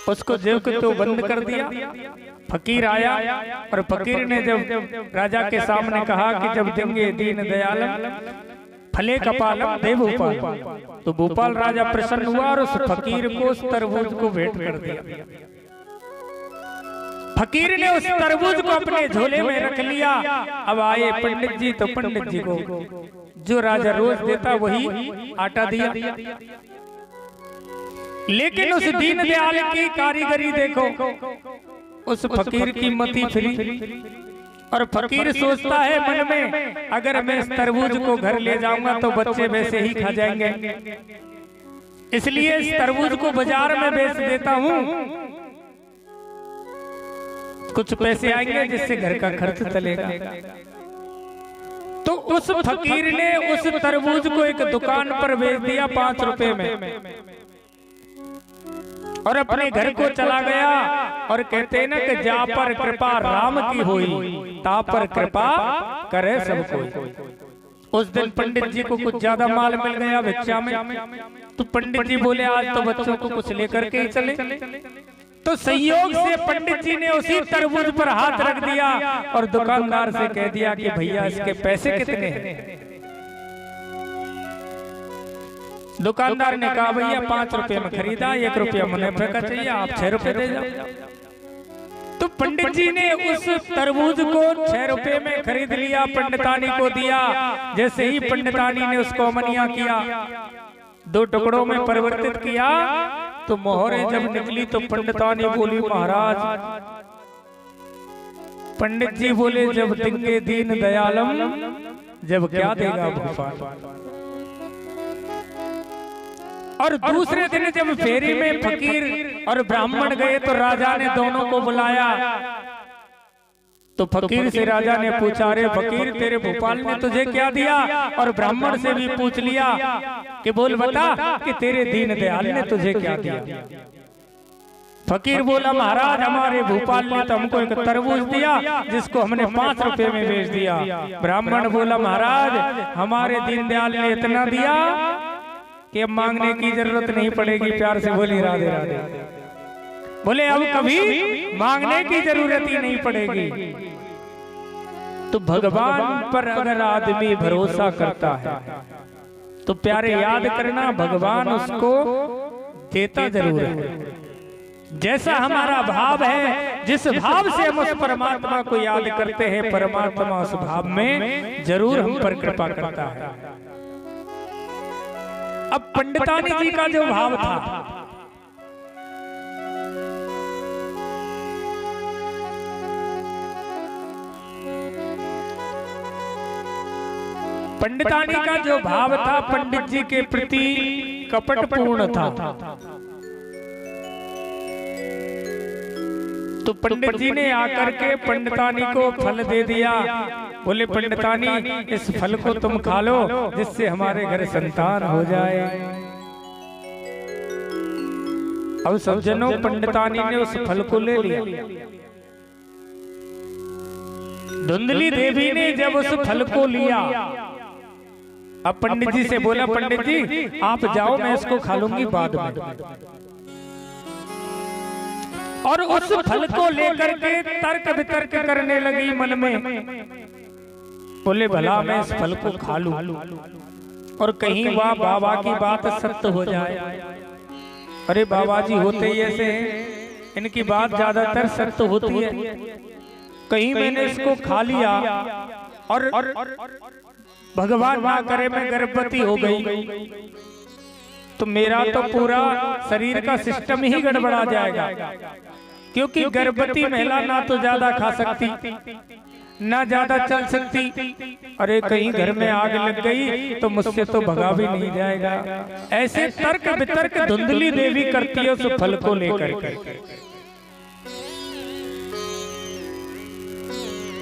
उसको जेब के तो बंद कर दिया। फकीर आया और फकीर ने जब राजा के सामने कहा कि जब देंगे दीन दयालम फले कपालम दे भूपाल, तो भूपाल राजा प्रसन्न हुआ और उस फकीर को उस तरबूज को भेंट कर दिया। फकीर ने उस तरबूज को अपने झोले में रख लिया। अब आए पंडित जी, तो पंडित जी को जो राजा रोज देता वही आटा दिया। लेकिन उस दीन दयाल की कारीगरी देखो, उस फकीर की मति फिरी और फकीर सोचता है मन में, अगर मैं इस तरबूज को घर ले जाऊंगा तो बच्चे वैसे ही खा जाएंगे, इसलिए इस तरबूज को बाजार में बेच देता हूं, कुछ पैसे आएंगे जिससे घर का खर्च चलेगा। तो उस फकीर ने उस तरबूज को एक दुकान पर बेच दिया 5 रुपए में, और अपने घर को चला गया। और कहते हैं ना कि जा पर कृपा राम की हुई, ता पर कृपा करे सब कोई। उस दिन पंडित जी को कुछ ज्यादा माल मिल गया भिक्षा में, तो पंडित जी बोले आज तो बच्चों को कुछ लेकर के ही चले। तो संयोग से पंडित जी ने उसी तरबूज पर हाथ रख दिया और दुकानदार से कह दिया कि भैया इसके पैसे कितने हैं। दुकानदार ने कहा भैया 5 रुपए में खरीदा, 1 रुपया मुनाफे का चाहिए, आप 6 रुपए दे जाओ। तो पंडित जी ने उस तरबूज को 6 रुपए में खरीद लिया, पंडितानी को दिया। जैसे ही पंडितानी ने उसको अमनिया किया, 2 टुकड़ों में परिवर्तित किया, तो मोहरें जब निकली तो पंडितानी बोली महाराज, पंडित जी बोले जब देंगे दीन दयालम, जब क्या देगा भूपाल। और दूसरे दिन जब फेरी में फकीर और ब्राह्मण गए तो राजा ने दोनों को बुलाया। तो फकीर से राजा ने पूछा, अरे फकीर तेरे भोपाल ने तुझे क्या दिया? और ब्राह्मण से भी पूछ लिया कि बोल बता कि तेरे दीन दयाल ने तुझे क्या दिया। फकीर बोला महाराज हमारे भोपाल ने तो हमको एक तरबूज दिया जिसको हमने 5 रुपए में बेच दिया। ब्राह्मण बोला महाराज हमारे दीन दयाल ने इतना दिया कि अब मांगने की जरूरत नहीं पड़ेगी। प्यार से बोली राधे राधे। बोले अब कभी मांगने की जरूरत ही नहीं पड़ेगी। तो भगवान पर अगर आदमी भरोसा करता है तो प्यारे याद करना भगवान उसको देता जरूर है। जैसा हमारा भाव है, जिस भाव से हम उस परमात्मा को याद करते हैं, परमात्मा उस भाव में जरूर हम पर कृपा करता है। अब पंडितानी जी का जो भाव था, पंडितानी का जो भाव था पंडित जी के प्रति कपटपूर्ण था। तो पंडित जी ने आकर के पंडितानी को फल दे दिया। बोले पंडितानी इस फल को तुम खा लो जिससे हमारे घर संतान हो जाए। अब सब जनों पंडितानी ने उस फल को ले लिया। धुंधली देवी ने जब उस फल को लिया, अब पंडित जी से बोला पंडित जी आप जाओ मैं इसको खा लूंगी बाद में। और उस फल को लेकर के तर्क वितर्क करने लगी मन में। बोले भला मैं इस फल को खा लूं और कहीं वह बाबा की बात सत्य हो जाए। अरे बाबा जी होते ही ऐसे हैं, इनकी बात ज्यादातर सत्य होती है। कहीं मैंने इसको खा लिया और भगवान ना करे मैं गर्भवती हो गई तो मेरा तो पूरा शरीर का सिस्टम ही गड़बड़ा जाएगा। क्योंकि गर्भवती महिला ना तो ज्यादा खा सकती ना ज्यादा चल सकती। अरे कहीं घर में आग लग गई तो मुझसे तो भगा भी नहीं जाएगा। ऐसे तर्क वितर्क धुंधली देवी करती है उस फल को लेकर के।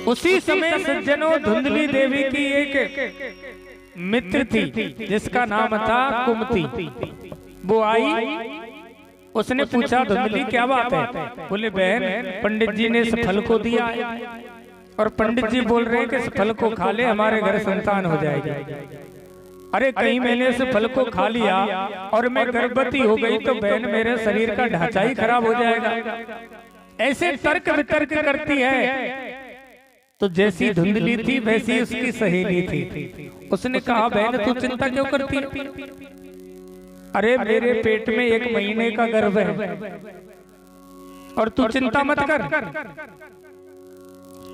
उसी समय सज्जनों धुंधली देवी की एक मित्र थी जिसका नाम था कुमति। वो आई उसने पूछा धुंधली क्या बात है? बोले बहन पंडित जी ने इस फल को दिया है और पंडित जी बोल रहे हैं कि इस फल को खा ले हमारे घर संतान हो जाएगी। अरे कहीं मैंने इस फल को खा लिया और मैं गर्भवती हो गई तो बहन मेरे शरीर का ढांचा ही खराब हो जाएगा। ऐसे तर्क वितर्क करती है। तो जैसी धुंधली थी वैसी उसकी सहेली थी। उसने कहा बहन तू चिंता क्यों करती है? अरे मेरे पेट में 1 महीने का गर्भ है और तू चिंता मत कर,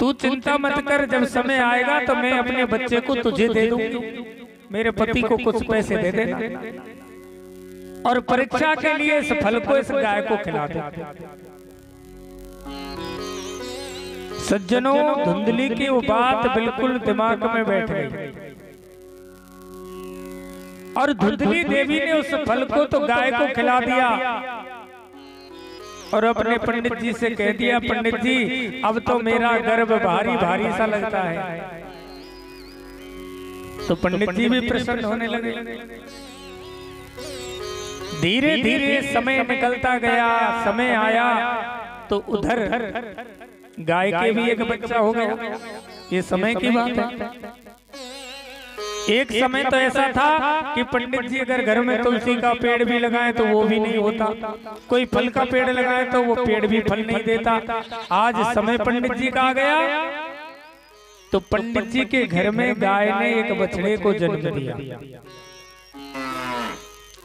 तू चिंता मत कर। जब समय आएगा तो मैं अपने बच्चे को तुझे दे दूंगी, मेरे पति को कुछ पैसे दे देना और परीक्षा के लिए इस फल को इस गाय को खिला दे। सज्जनों धुंधली की वो बात बिल्कुल दिमाग में बैठ गई और धुंधली देवी ने उस फल को तो गाय को खिला दिया और अपने पंडित जी से कह दिया पंडित जी अब तो मेरा गर्भ भारी भारी सा लगता है। तो पंडित जी भी प्रसन्न होने लगे। धीरे धीरे समय निकलता गया। समय आया तो उधर गाय के भी एक बच्चा हो गया। ये समय की बात है। एक समय तो ऐसा था कि पंडित जी अगर घर में तुलसी का पेड़ भी लगाए तो वो भी नहीं होता, कोई फल का पेड़ लगाए तो वो पेड़ भी फल नहीं देता। आज समय पंडित जी का आ गया तो पंडित जी के घर में गाय ने एक बछड़े को जन्म दिया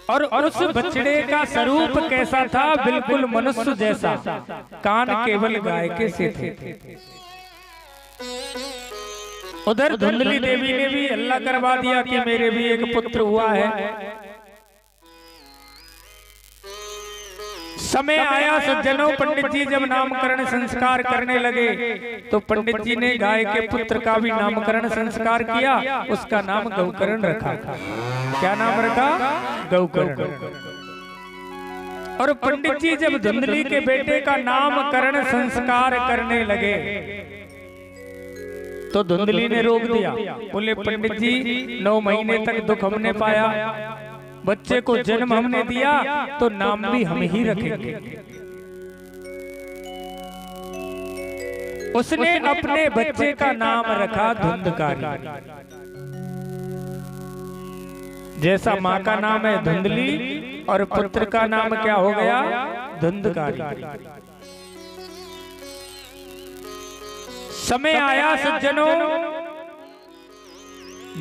और उस बछड़े का स्वरूप कैसा था? बिल्कुल मनुष्य जैसा, कान केवल गाय के से थे। उधर धुंधली देवी ने भी अल्लाह करवा दिया कि मेरे भी एक पुत्र हुआ है। समय आया सज्जनों, पंडित जी जब नामकरण संस्कार करने लगे तो पंडित जी ने गाय के पुत्र का भी नामकरण संस्कार किया। उसका नाम गौकर्ण रखा। क्या नाम रखा? गौकर्ण। और पंडित जी जब धुंधली के बेटे का नामकरण संस्कार करने लगे तो धुंधली ने रोक दिया। बोले पंडित जी 9 महीने तक दुख हमने पाया, बच्चे को जन्म हमने दिया तो नाम भी हम ही रखेंगे। उसने अपने बच्चे का नाम रखा धुंधकारी। जैसा माँ का नाम है धुंधली और पुत्र का नाम क्या हो गया? धुंधकारी। समय आया सज्जनों,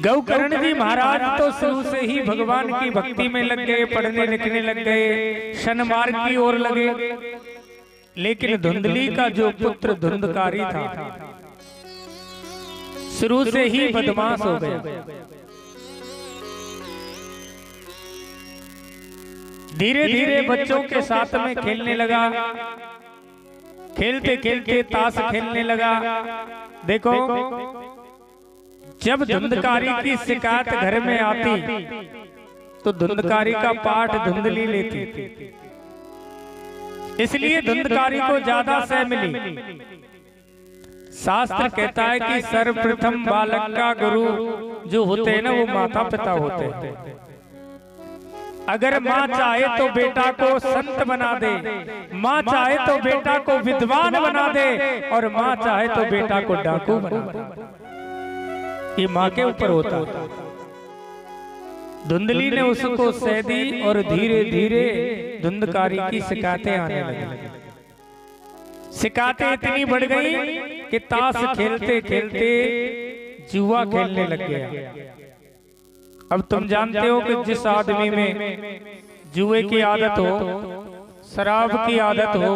गौकर्ण जी महाराज तो शुरू से ही भगवान की भक्ति में लग गए, पढ़ने लिखने लग गए, शनमार्ग की ओर लगे। लेकिन धुंधली का जो पुत्र धुंधकारी था शुरू से ही बदमाश हो गया। धीरे धीरे बच्चों के साथ में खेलने लगा, खेलते खेलते ताश खेलने लगा। देखो जब धुंधकारी की शिकायत घर में आती तो धुंधकारी का पाठ धुंधली लेती, इसलिए धुंधकारी को ज्यादा सह मिली। शास्त्र कहता है कि सर्वप्रथम बालक का गुरु जो होते हैं ना वो माता पिता होते हैं। अगर माँ चाहे तो बेटा को संत बना दे, माँ चाहे तो बेटा को विद्वान बना दे और माँ चाहे तो बेटा को डाकू बना दे। ये माँ के ऊपर होता। धुंधली ने उसको सह दी और धीरे धीरे धुंधकारी की शिकायतें आने लगी। शिकायतें इतनी बढ़ गई कि ताश खेलते खेलते जुआ खेलने लग गया। अब तुम जानते हो कि जिस आदमी में जुए की आदत हो, शराब की आदत हो,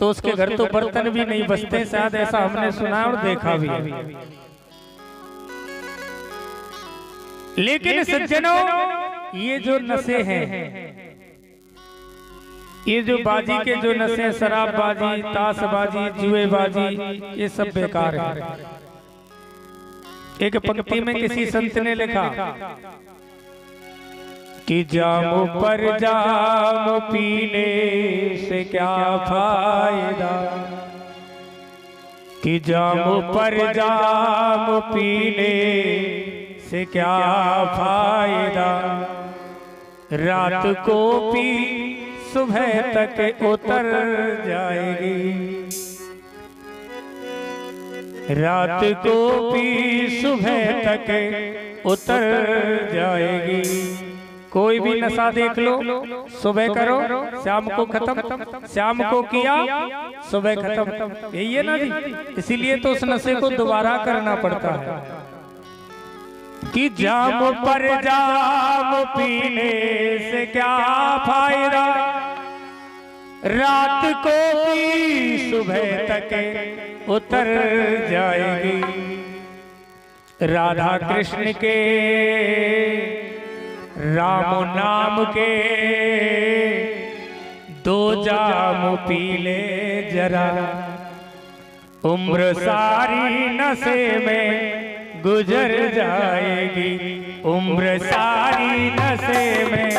तो उसके घर तो बर्तन भी नहीं बचते। शायद ऐसा हमने सुना और देखा भी है। लेकिन सज्जनों ये जो नशे हैं, ये जो बाजी के जो नशे, शराबबाजी, ताशबाजी, जुएबाजी, ये सब बेकार है। एक पंक्ति में किसी संत ने लिखा कि जाम पर जाम पीने से क्या फायदा, कि जाम पर जाम पीने से क्या फायदा, रात को पी सुबह तक उतर जाएगी, रात को भी सुबह तक उतर जाएगी। कोई भी नशा देख लो, सुबह करो शाम को खत्म, शाम को किया सुबह खत्म, यही है ना जी। इसीलिए तो उस नशे को दोबारा करना पड़ता है कि जाम पर जाम पीने से क्या फायदा, रात को भी सुबह तक उतर जाएगी। राधा कृष्ण के राम नाम के दो जाम पी ले जरा, उम्र सारी नशे में गुजर जाएगी, उम्र सारी नशे में,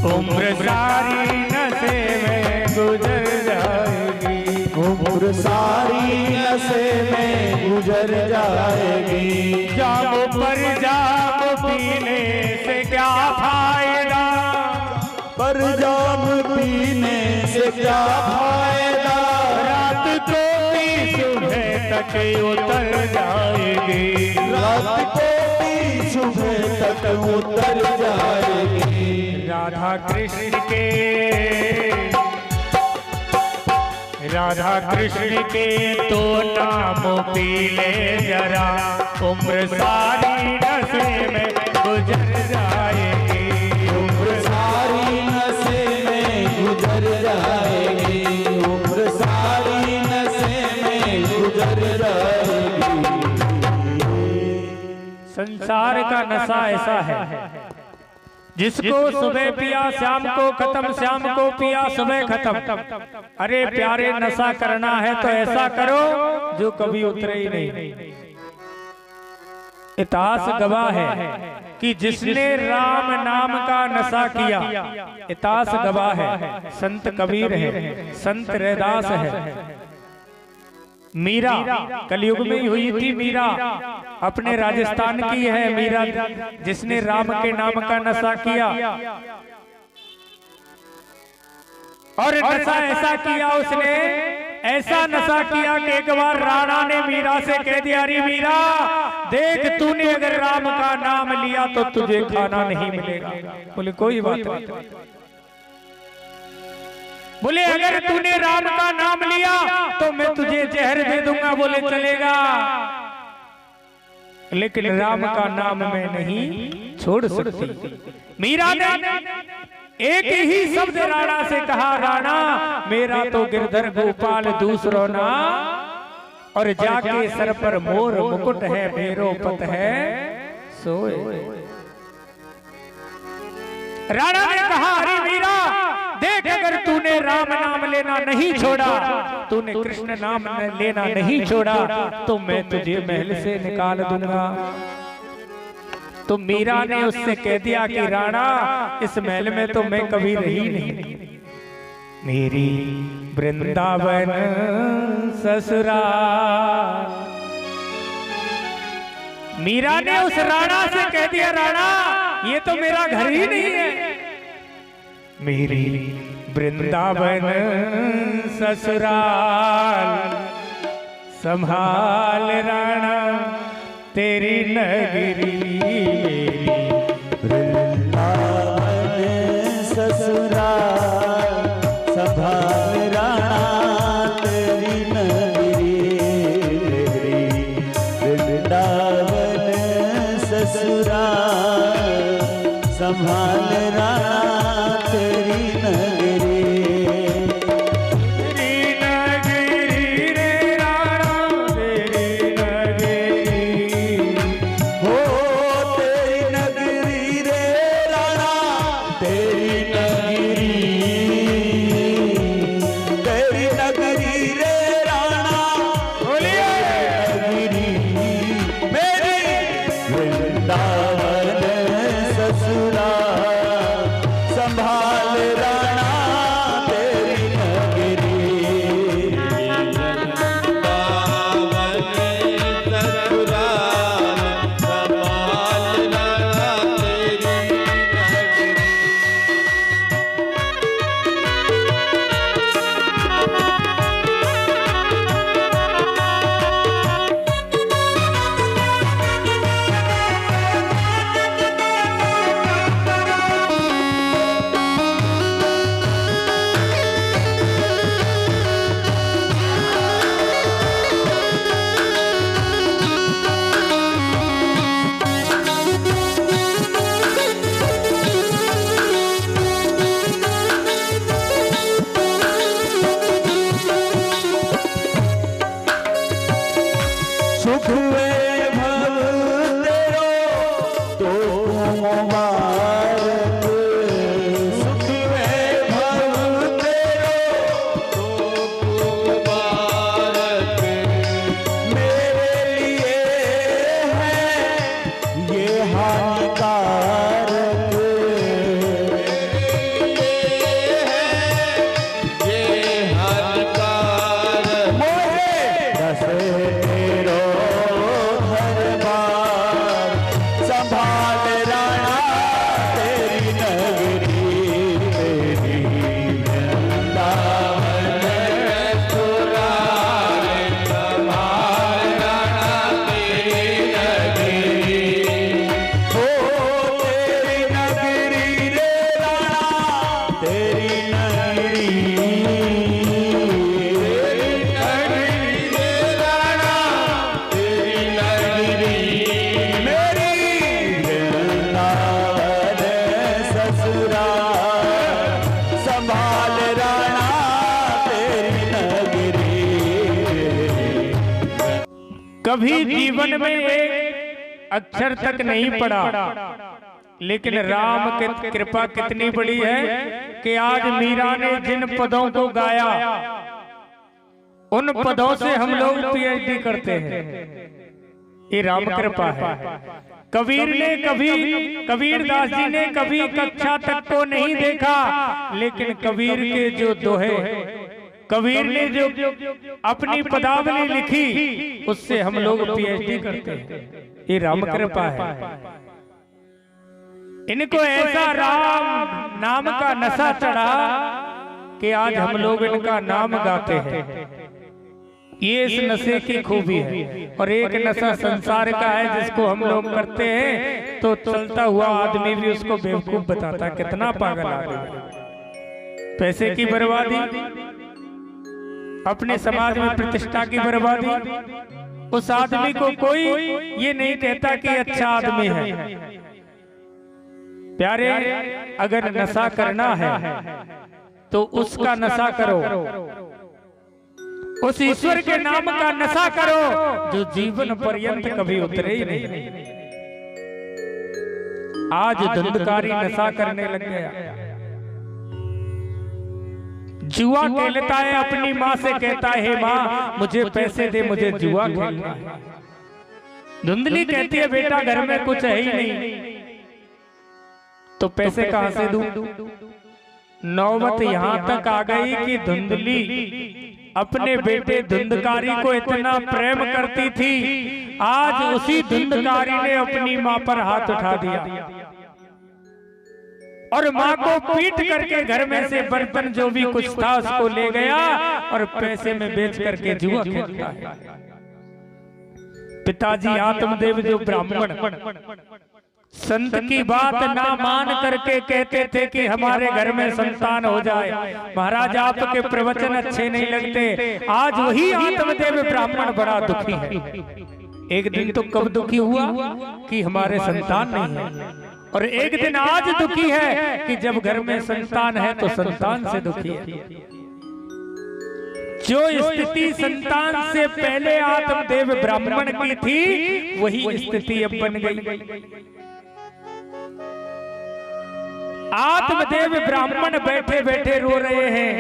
उम्र सारी नशे में गुजर जाएगी, उम्र सारी नशे में गुजर जाएगी। जाम पर जाम पीने से क्या फायदा, पर जाम पीने से क्या फायदा, रात को भी सुबह तक उतर जाएगी, रात को भी सुबह तक उतर जाएगी। राधा कृष्ण के, राधा कृष्ण के तो नाम पी ले जरा, उम्र सारी नशे में गुजर जाएगी, उम्र सारी नशे में गुजर जाएगी, उम्र सारी नशे में गुजर जाएगी। संसार का नशा ऐसा है जिसको सुबह पिया शाम को खत्म, शाम को पिया सुबह खत्म। अरे प्यारे, नशा करना है तो ऐसा करो जो कभी उतरे ही नहीं। इतिहास गवाह है कि जिसने राम नाम का नशा किया, इतिहास गवाह है, संत कबीर है, संत रैदास है, मीरा कलयुग में ही हुई थी। मीरा अपने राजस्थान की है मीरा, जिसने राम के नाम का नशा किया और नशा ऐसा किया, उसने ऐसा नशा किया कि एक बार राणा ने मीरा से कह दिया, अरे मीरा देख, तूने अगर राम का नाम लिया तो तुझे खाना नहीं मिलेगा। बोले कोई बात नहीं। बोले अगर तूने राम का नाम लिया तो मैं तुझे जहर दे दूंगा। बोले चलेगा, लेकिन राम का नाम मैं नहीं छोड़ सकती। मीरा ने एक ही शब्द राणा से कहा, राणा मेरा तो गिरधर गोपाल दूसरो ना, और जाके सर पर मोर मुकुट है, मेरो पत है सोए। राणा ने कहा, अरे मीरा देख, अगर तूने राम नाम लेना नहीं छोड़ा, तूने कृष्ण नाम लेना नहीं छोड़ा, तो मैं तुझे महल से निकाल दूंगा। तो मीरा ने उससे कह दिया कि राणा, इस महल में तो मैं कभी रही नहीं, मेरी वृंदावन ससुराल। मीरा ने उस राणा से कह दिया, राणा ये तो मेरा घर ही नहीं है, मेरी वृंदावन ससुराल संभाल राणा तेरी नगरी। वृंदावन ससुराल संभाल राणा तेरी नगरी, वृंदावन ससुराल संभाल राणा तेरी नगरी। तेरी कभी जीवन में एक अक्षर तक नहीं पढ़ा, लेकिन राम की कृपा कितनी बड़ी है कि आज मीरा ने जिन पदों को गाया उन पदों से हम लोग पीएचडी करते हैं। ये राम कृपा है। कबीरदास जी ने कभी कक्षा तक को नहीं देखा, लेकिन कबीर के जो दोहे, कबीर ने जो अपनी पदावली लिखी उससे हम लोग पीएचडी करते हैं। ये राम कृपा है। इनको ऐसा राम नाम का नशा चढ़ा कि आज हम लोग इनका नाम गाते हैं। ये इस नशे की खूबी है। और एक नशा संसार का है जिसको हम लोग करते हैं तो चलता हुआ आदमी भी उसको बेवकूफ बताता है, कितना पागल आदमी। पैसे की बर्बादी, अपने समाज में प्रतिष्ठा की बर्बादी। उस आदमी को कोई ये नहीं कहता कि अच्छा आदमी है। प्यारे, अगर नशा करना है तो उसका नशा करो, उस ईश्वर के नाम का नशा करो जो जीवन पर्यंत कभी उतरे ही नहीं। आज धुंधकारी नशा करने लग गया, जुआ खेलता है, अपनी माँ से कहता है हे माँ मुझे पैसे दे, मुझे जुआ खेलना है। धुंधली कहती है बेटा घर में कुछ है ही नहीं, तो पैसे कहां से दूं? नौबत यहां तक आ गई कि धुंधली अपने बेटे धुंधकारी को इतना प्रेम करती थी, आज उसी धुंधकारी ने अपनी मां पर हाथ उठा दिया और मां को पीट करके घर में से बर्तन जो भी कुछ था उसको ले गया और पैसे में बेच करके जुआ खेलता है। पिताजी आत्मदेव जो ब्राह्मण संत की बात ना मान करके कहते थे कि हमारे घर में संतान हो जाए, महाराज आपके प्रवचन अच्छे नहीं लगते। आज वही आत्मदेव ब्राह्मण बड़ा दुखी है। एक दिन तो कब दुखी हुआ कि हमारे संतान नहीं है, और एक दिन आज दुखी है कि जब घर में संतान है तो संतान से दुखी है। जो स्थिति संतान से पहले आत्मदेव ब्राह्मण की थी वही स्थिति अब बन गई। आत्मदेव ब्राह्मण बैठे बैठे रो रहे हैं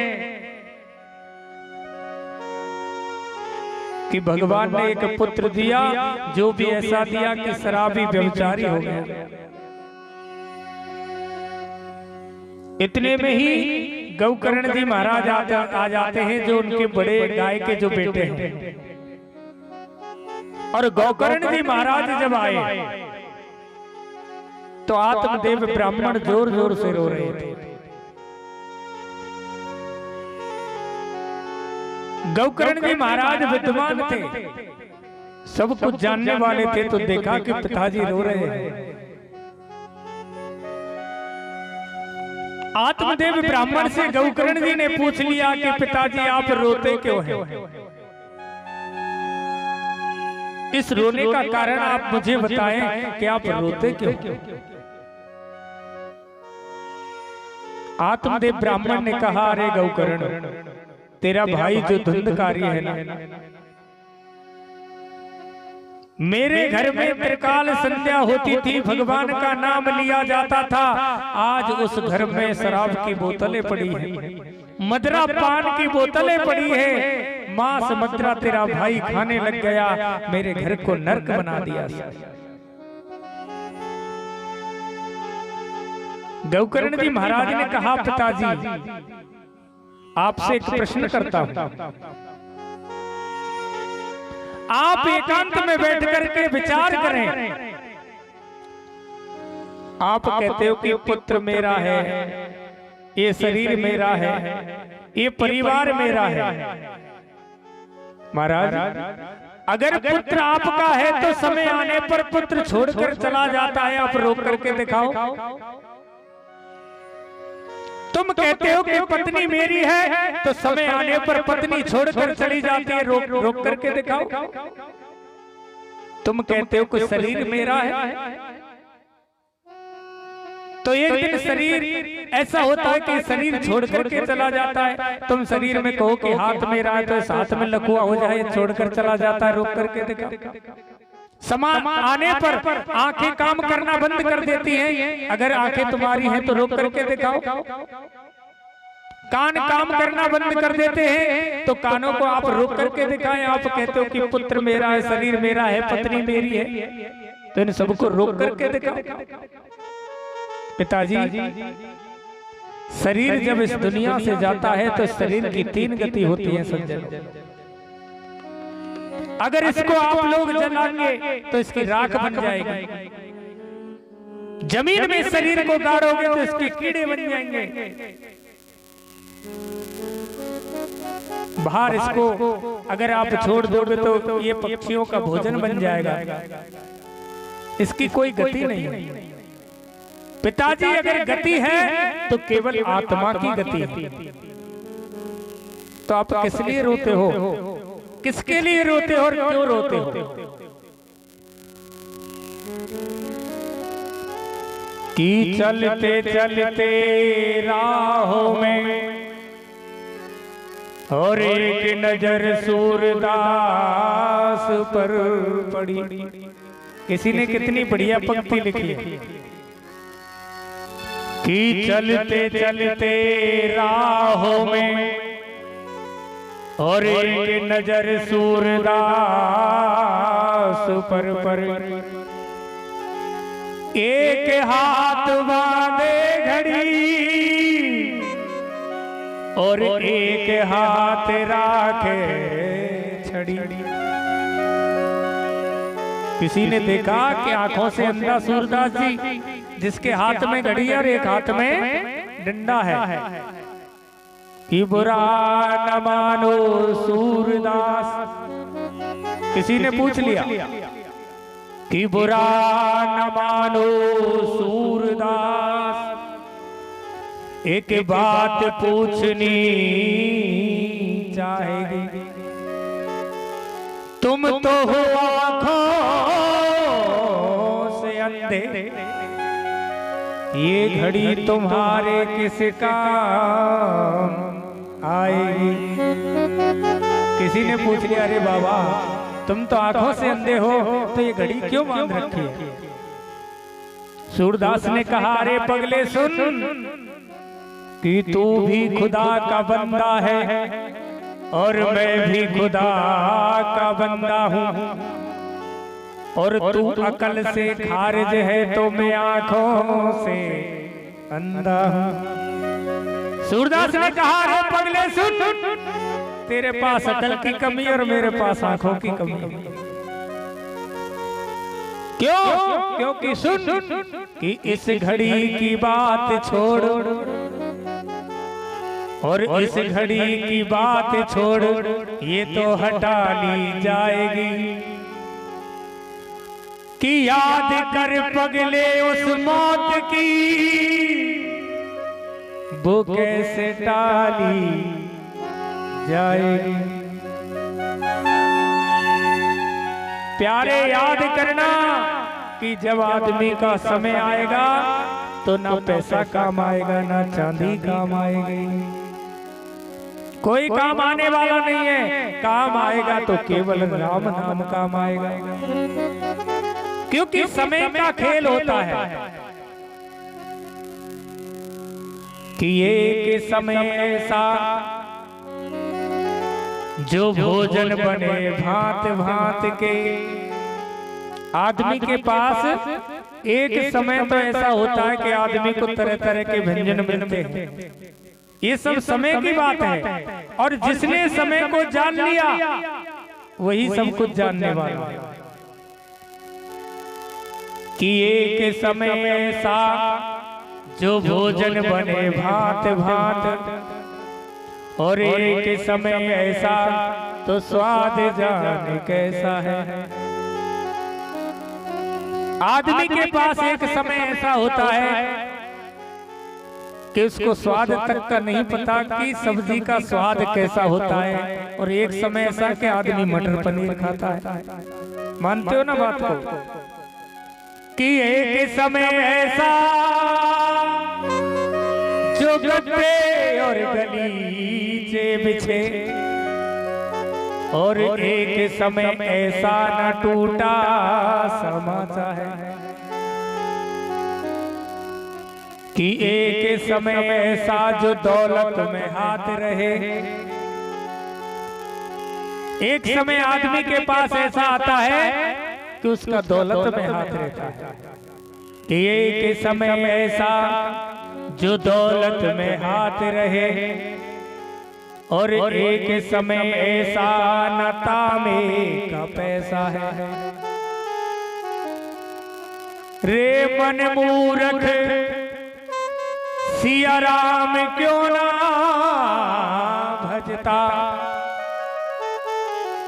कि भगवान ने एक पुत्र दिया जो भी ऐसा दिया कि शराबी व्यभिचारी हो गया। इतने में ही गौकर्ण जी महाराज आ जाते हैं जो उनके बड़े गाय के जो बेटे हैं। और गौकर्ण जी महाराज जब आए तो आत्मदेव ब्राह्मण जोर जोर से रो रहे थे। गौकर्ण जी महाराज विद्वान थे, सब कुछ जानने वाले थे, तो देखा कि पिताजी रो रहे हैं। आत्मदेव ब्राह्मण से गौकर्ण जी ने पूछ लिया कि पिताजी आप रोते क्यों हैं? इस रोने का कारण आप मुझे बताएं कि आप रोते क्यों? आत्मदेव ब्राह्मण ने कहा अरे गौकर्ण, तेरा भाई जो धुंधकारी है ना, मेरे घर में त्रिकाल संध्या होती थी, भगवान का नाम लिया जाता था। आज उस घर में शराब की बोतलें पड़ी हैं, मदरा पान की बोतलें पड़ी है, मांस मदरा तेरा भाई खाने लग गया, मेरे घर को नर्क बना दिया। गौकर्ण जी महाराज ने कहा पिताजी आपसे एक प्रश्न करता हूं, आप एकांत में बैठ करके विचार करें। आप कहते हो कि पुत्र मेरा है, ये शरीर मेरा है, ये परिवार मेरा है। महाराज अगर पुत्र आपका है तो समय आने पर पुत्र छोड़कर चला जाता है, आप रोक करके दिखाओ। तुम कहते हो कि पत्नी मेरी है तो समय आने पर पत्नी छोड़कर चली जाती है, रोक करके दिखाओ। तुम कहते हो कि शरीर मेरा है तो एक दिन शरीर ऐसा होता है कि शरीर छोड़ करके चला जाता है। तुम शरीर में कहो कि हाथ में रहा है तो हाथ में लकवा हो जाए, छोड़कर चला जाता है। रोक करके देखा, समय आने पर आंखें काम करना बंद कर देती हैं। अगर आंखें तुम्हारी हैं तो रोक करके दिखाओ। कान काम करना बंद कर देते हैं तो कानों को आप रोक करके दिखाएं। आप कहते हो कि पुत्र मेरा है, शरीर मेरा है, पत्नी मेरी है, तो इन सबको रोक करके दिखाओ। पिताजी, शरीर जब इस दुनिया से जाता है तो शरीर की 3 गति होती है सज्जन। अगर इसको आप लोग जलाएंगे तो इसकी राख बन जाएगी। जमीन में शरीर को गाड़ोगे तो इसके कीड़े बन जाएंगे। बाहर इसको अगर आप छोड़ दोगे तो ये पक्षियों का भोजन बन जाएगा। इसकी कोई गति नहीं है। पिताजी, अगर गति है तो केवल आत्मा की गति है। तो आप किस लिए रोते हो? किसके लिए रोते हो और क्यों रोते हो? कि चलते चलते राहों में और एक नजर सूरदास पर पड़ी। किसी ने कितनी बढ़िया पंक्ति लिखी है कि चलते चलते राहों में और एक नजर सूरदास पर एक हाथ बांधे घड़ी और एक हाथ राखे छड़ी। किसी ने देखा कि आंखों से अंधा सूरदास जी, जिसके हाथ में घड़ी और एक हाथ में डंडा है, कि बुरा न मानो सूरदास। किसी ने पूछ लिया कि बुरा न मानो सूरदास, एक बात पूछनी चाहेगी। तुम तो हो आँखों से अंधे, ये घड़ी तुम्हारे किस काम आएगी। किसी ने पूछ लिया, अरे बाबा तुम तो आंखों से अंधे हो तो ये घड़ी क्यों बांध रखी है? सूरदास ने कहा, अरे पगले सुन कि तू भी खुदा का बंदा है और मैं भी खुदा का बंदा हूँ, और तू अकल से खारिज है तो मैं आंखों से अंधा हूँ। सूरदास ने कहा, अरे पगले सुन, तेरे पास अकल की कमी और मेरे पास आंखों की कमी। क्यों? क्योंकि सुन कि इस घड़ी की बात छोड़ और इस घड़ी की बात छोड़, ये तो हटा ली जाएगी। कि याद कर पगले उस मौत की, वो कैसे टाली जाएगी। प्यारे याद करना कि जब आदमी का समय आएगा तो ना पैसा काम आएगा ना चांदी काम आएगी। कोई काम आने वाला नहीं है। काम आएगा तो केवल राम नाम काम आएगा, क्योंकि समय का खेल होता है कि एक समय ऐसा जो भोजन बने भांत भांत के। आदमी के पास एक समय तो ऐसा होता है कि आदमी को तरह तरह के व्यंजन मिलते हैं। ये सब समय की बात है, और जिसने समय को जान लिया वही सब कुछ जानने वाला है। कि एक समय ऐसा जो भोजन बने भांत भांत, और एक समय ऐसा तो स्वाद जाने कैसा है। आदमी के पास एक समय ऐसा होता है कि उसको स्वाद तक का नहीं पता कि सब्जी का स्वाद कैसा होता है, और एक समय ऐसा कि आदमी मटर पनीर खाता है। मानते हो ना बात को? कि एक समय ऐसा जो गद्दे और गलीचे बिछे, और एक समय ऐसा न टूटा समाचा है कि एक समय ऐसा जो दौलत में हाथ रहे। एक समय आदमी के पास ऐसा आता है कि उसका दौलत में हाथ रहता है, कि एक समय ऐसा जो दौलत में हाथ रहे, और एक समय ऐसा न तामे का पैसा है। रे मन मूर्ख सिया राम क्यों ना भजता,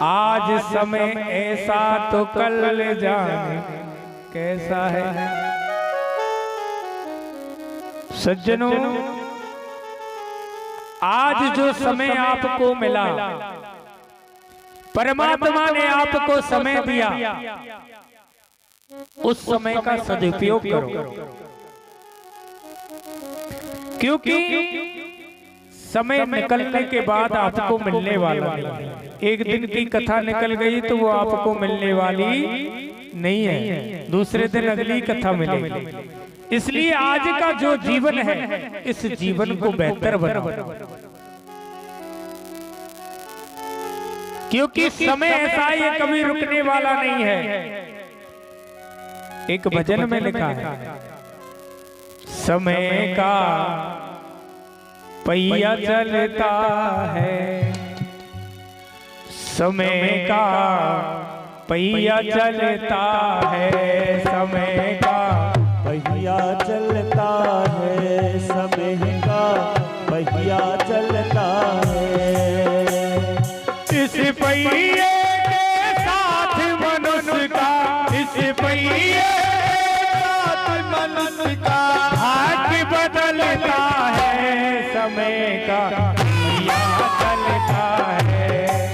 आज समय ऐसा तो कल जाने कैसा है। सज्जनों, आज जो समय आपको मिला, परमात्मा ने आपको समय दिया, उस समय का सदुपयोग करो, क्योंकि समय निकलने के बाद आपको मिलने वाला नहीं। एक दिन की कथा निकल गई तो वो आपको मिलने वाली नहीं है, दूसरे दिन अगली कथा मिलेगी। इसलिए आज का जो जीवन है, इस जीवन को बेहतर बनाओ, क्योंकि समय ऐसा है कभी रुकने वाला नहीं है। एक भजन में लिखा है, समय का पहिया चलता है, समय का पहिया चलता है, समय का पहिया चलता है, समय का पहिया चलता है। इस पहिए के साथ मनुष्य का, इस पहिए के साथ मनुष्य का भाग्य बदलता है, समय का पहिया चलता है,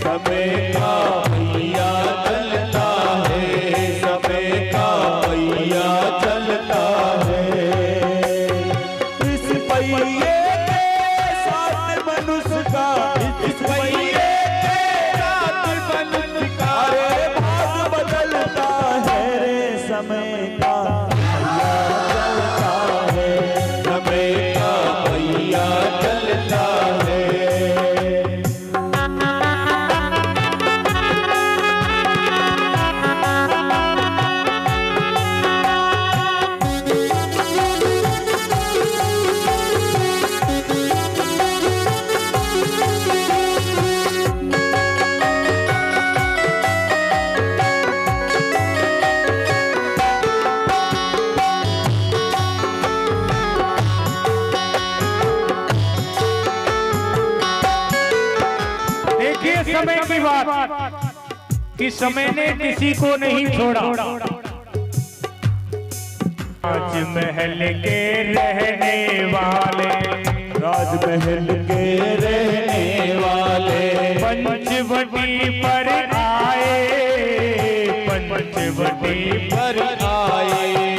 समय का पहिया चलता है, समय का पहिया चलता है। इस पहिए के साथ मनुष्य का, इस पहिए के साथ मनुष्य का भाग बदलता है, समय का पहिया चलता है, समय का पहिया चलता है। समय की बात कि समय ने किसी को नहीं छोड़ा। राजमहल के रहने वाले, राजमहल के रहने वाले पंचवटी पर आए, पंचवटी पर आए।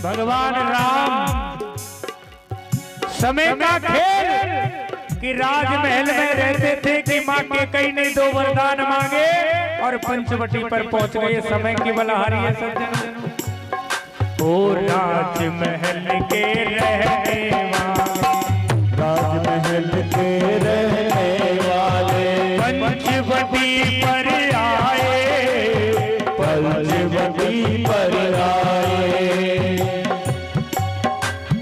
भगवान राम समय का खेल कि राजमहल में रहते थे कि माँ के कई ने दो वरदान मांगे और पंचवटी पर पहुंच गए। समय की बलहारी है सज्जन। ओ राजमहल के रहने वाले, राजमहल के रहने वाले पंचवटी पर आए, पंचवटी पर आए।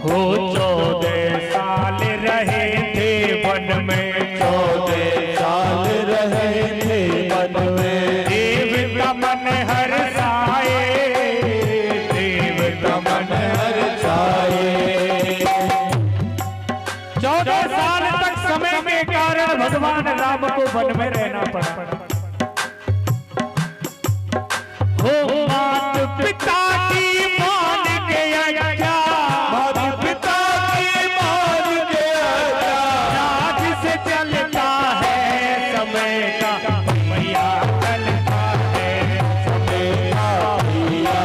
हो 14 साल रहे थे वन में, 14 साल रहे थे वन में। देव का मन हर्षाए, देव का मन हर्षाए। 14 साल तक समय के कारण भगवान राम को वन में रहना पड़ा। हो मात पिता की मान के आज्ञा, माता पिता की मान के आज्ञा, राज से चलता है समय का पहिया चलता है, समय का पहिया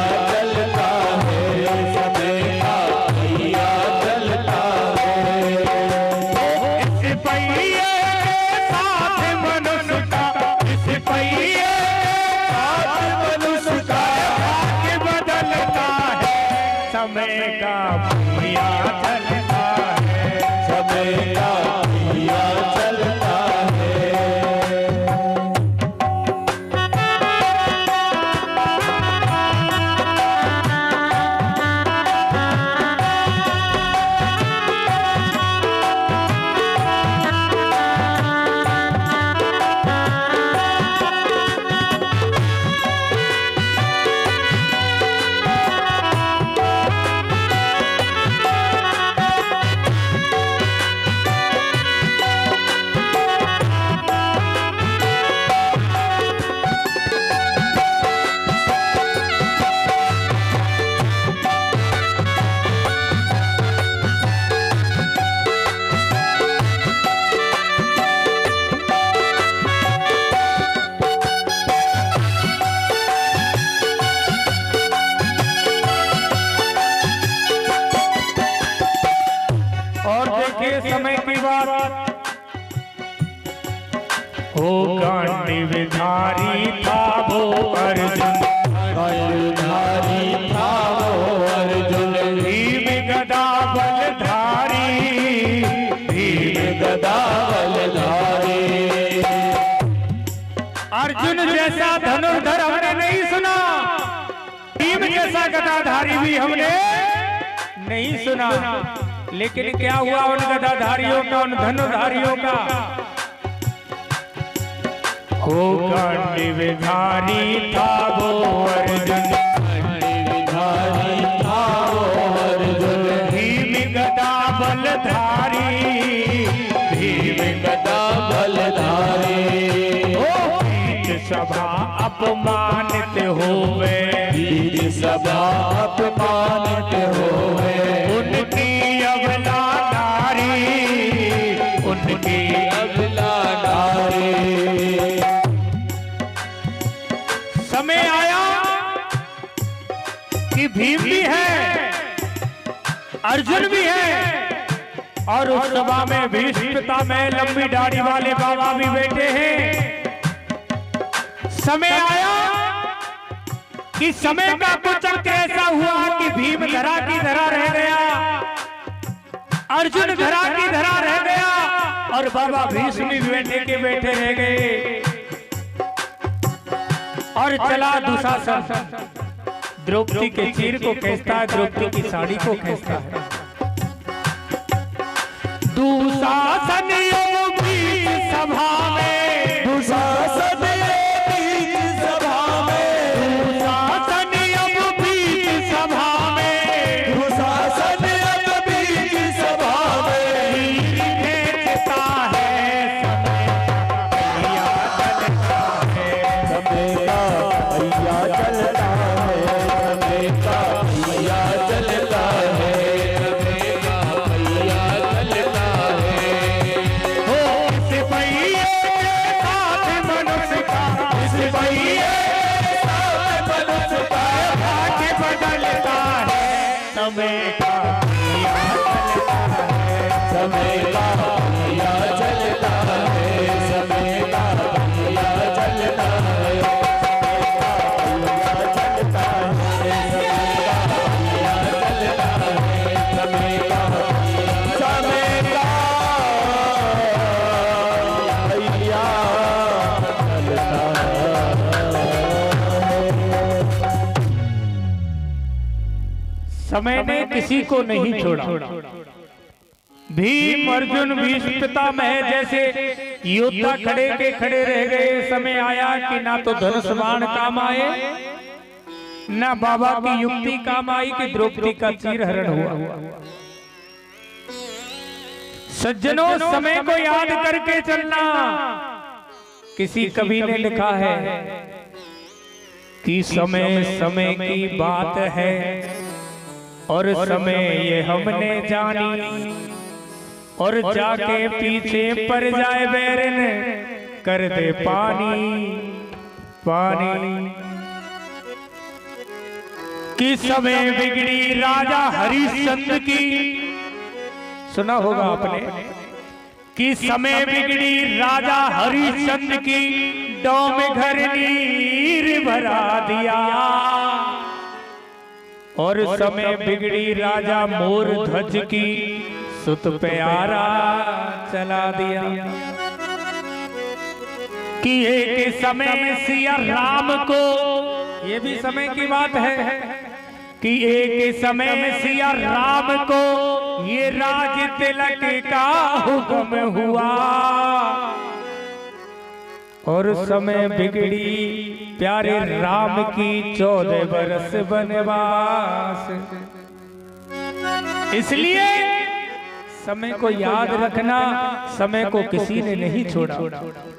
समय का पहिया चलता है, समय का पहिया चलता है। समय की बात हो, गांडीवधारी था वो अर्जुन, गांडीवधारी था वो अर्जुन, भीम गदा बलधारी, भीम गदा बलधारी। अर्जुन जैसा धनुर्धर हमने नहीं सुना, भीम जैसा गदाधारी भी हमने नहीं सुना। लेकिन क्या हुआ उन गदाधारियों का, उन धनुर्धारियों का? हो गांडीवधारी था वो अर्जुन, गांडीवधारी था वो अर्जुन, भीम गदा बलधारी, भीम गदा बलधारी। बीच सभा अपमानित होवे, बीच सभा अपमानित होवे, उनकी अबला नारी, उनकी अबला नारी। समय आया कि भीम भी है, अर्जुन भी है, और उस सभा में भीष्म पितामह लंबी दाढ़ी वाले बाबा भी बैठे हैं। समय आया कि समय का कुछ अंक ऐसा हुआ कि भीम धरा की धरा रह गया, अर्जुन धरा की धरा रह गया, और बाबा भीष्म भी बैठे के बैठे रह गए। और चला दुशासन, द्रौपदी के चीर को खींचता है, द्रौपदी की साड़ी को खींचता है। दुशासन बीच सभा में, दुशासन बीच सभा में, दुशासन बीच सभा में, दुशासन बीच सभा में, खींचता है समय का पहिया चलता है, समय का पहिया चलता है, समय का पहिया चलता है। हो इस पहिए के साथ मनुष्य का, इस पहिए मनुष्य का भाग्य बदलता है, समय का पहिया चलता है, समय का पहिया चलता है, समय का पहिया चलता है, समय का पहिया चलता है। समय ने किसी को नहीं छोड़ा। भीम अर्जुन भीष्म पितामह जैसे योद्धा खड़े के खड़े रह गए। समय आया कि ना तो धनुष बाण काम आए, ना बाबा की युक्ति काम आई कि द्रौपदी का चीर हरण हुआ। सज्जनों, समय को याद करके चलना। किसी कवि ने लिखा है कि समय समय की बात है और समय ये हमने जानी, और जाके पीछे पड़ जाए बैरन कर दे पानी पानी। कि समय बिगड़ी राजा हरिश्चंद्र की, सुना होगा आपने, कि समय बिगड़ी राजा हरिश्चंद्र की, डोम घर नीर भरा दिया। और समय बिगड़ी राजा मोर ध्वज की सुत प्यारा चला दिया। कि एक समय सिया राम को, ये भी समय की बात है, कि एक समय में सिया राम को ये राज तिलक का हुक्म हुआ। और समय बिगड़ी प्यारे राम की 14 बरस वनवास। इसलिए समय को याद रखना, समय को किसी ने नहीं छोड़ा।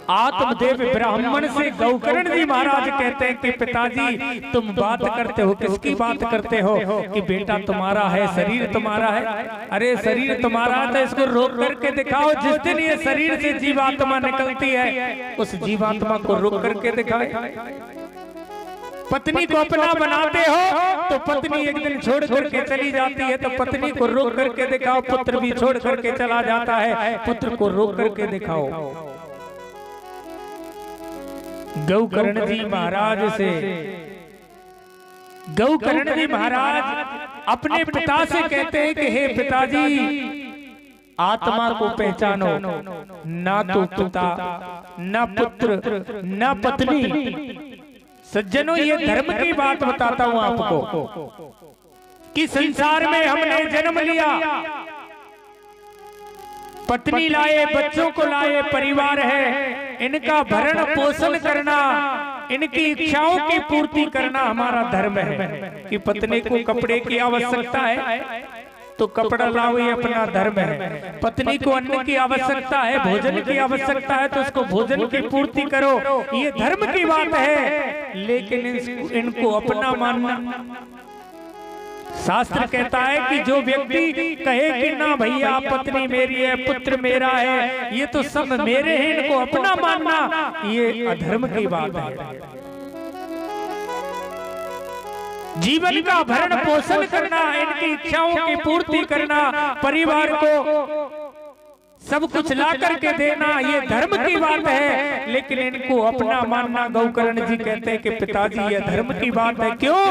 आत्मदेव ब्राह्मण से गौकर्ण जी महाराज कहते हैं कि पिताजी तुम बात करते हो, किसकी बात करते हो? कि बेटा तुम्हारा है, शरीर तुम्हारा है। अरे शरीर तुम्हारा है तो इसको रोक करके दिखाओ। जिस दिन ये शरीर से जीवात्मा निकलती है उस जीवात्मा को रोक करके दिखाए। पत्नी को अपना बनाते हो तो पत्नी एक दिन छोड़ करके चली जाती है, तो पत्नी को रोक करके दिखाओ। पुत्र भी छोड़ करके चला जाता है, पुत्र को रोक करके दिखाओ। गौकर्ण जी महाराज से, गौकर्ण जी महाराज अपने पिता से कहते हैं कि हे पिताजी आत्मा को पहचानो, ना तो पिता ना पुत्र ना पत्नी। सज्जनों ये धर्म की बात बताता हूं आपको कि संसार में हमने जन्म लिया, पत्नी लाए, बच्चों को लाए, परिवार है, इनका भरण पोषण करना, इनकी इच्छाओं की पूर्ति करना हमारा धर्म है। कि पत्नी को कपड़े की आवश्यकता है तो कपड़ा लाओ, ये अपना धर्म है। पत्नी को अन्न की आवश्यकता है, भोजन की आवश्यकता है तो उसको भोजन की पूर्ति करो, ये धर्म की बात है। लेकिन इनको अपना मानना, शास्त्र कहता है कि जो व्यक्ति कहे कि ना भैया पत्नी मेरी है, पुत्र मेरा है, ये तो सब मेरे हैं, इनको अपना मानना, ये अधर्म की बात है। जीवन का भरण पोषण करना, इनकी इच्छाओं की पूर्ति करना, परिवार को सब कुछ ला करके देना, ये धर्म की बात है। लेकिन इनको अपना मानना, गौकर्ण जी कहते हैं कि पिताजी ये धर्म की बात है। क्यों?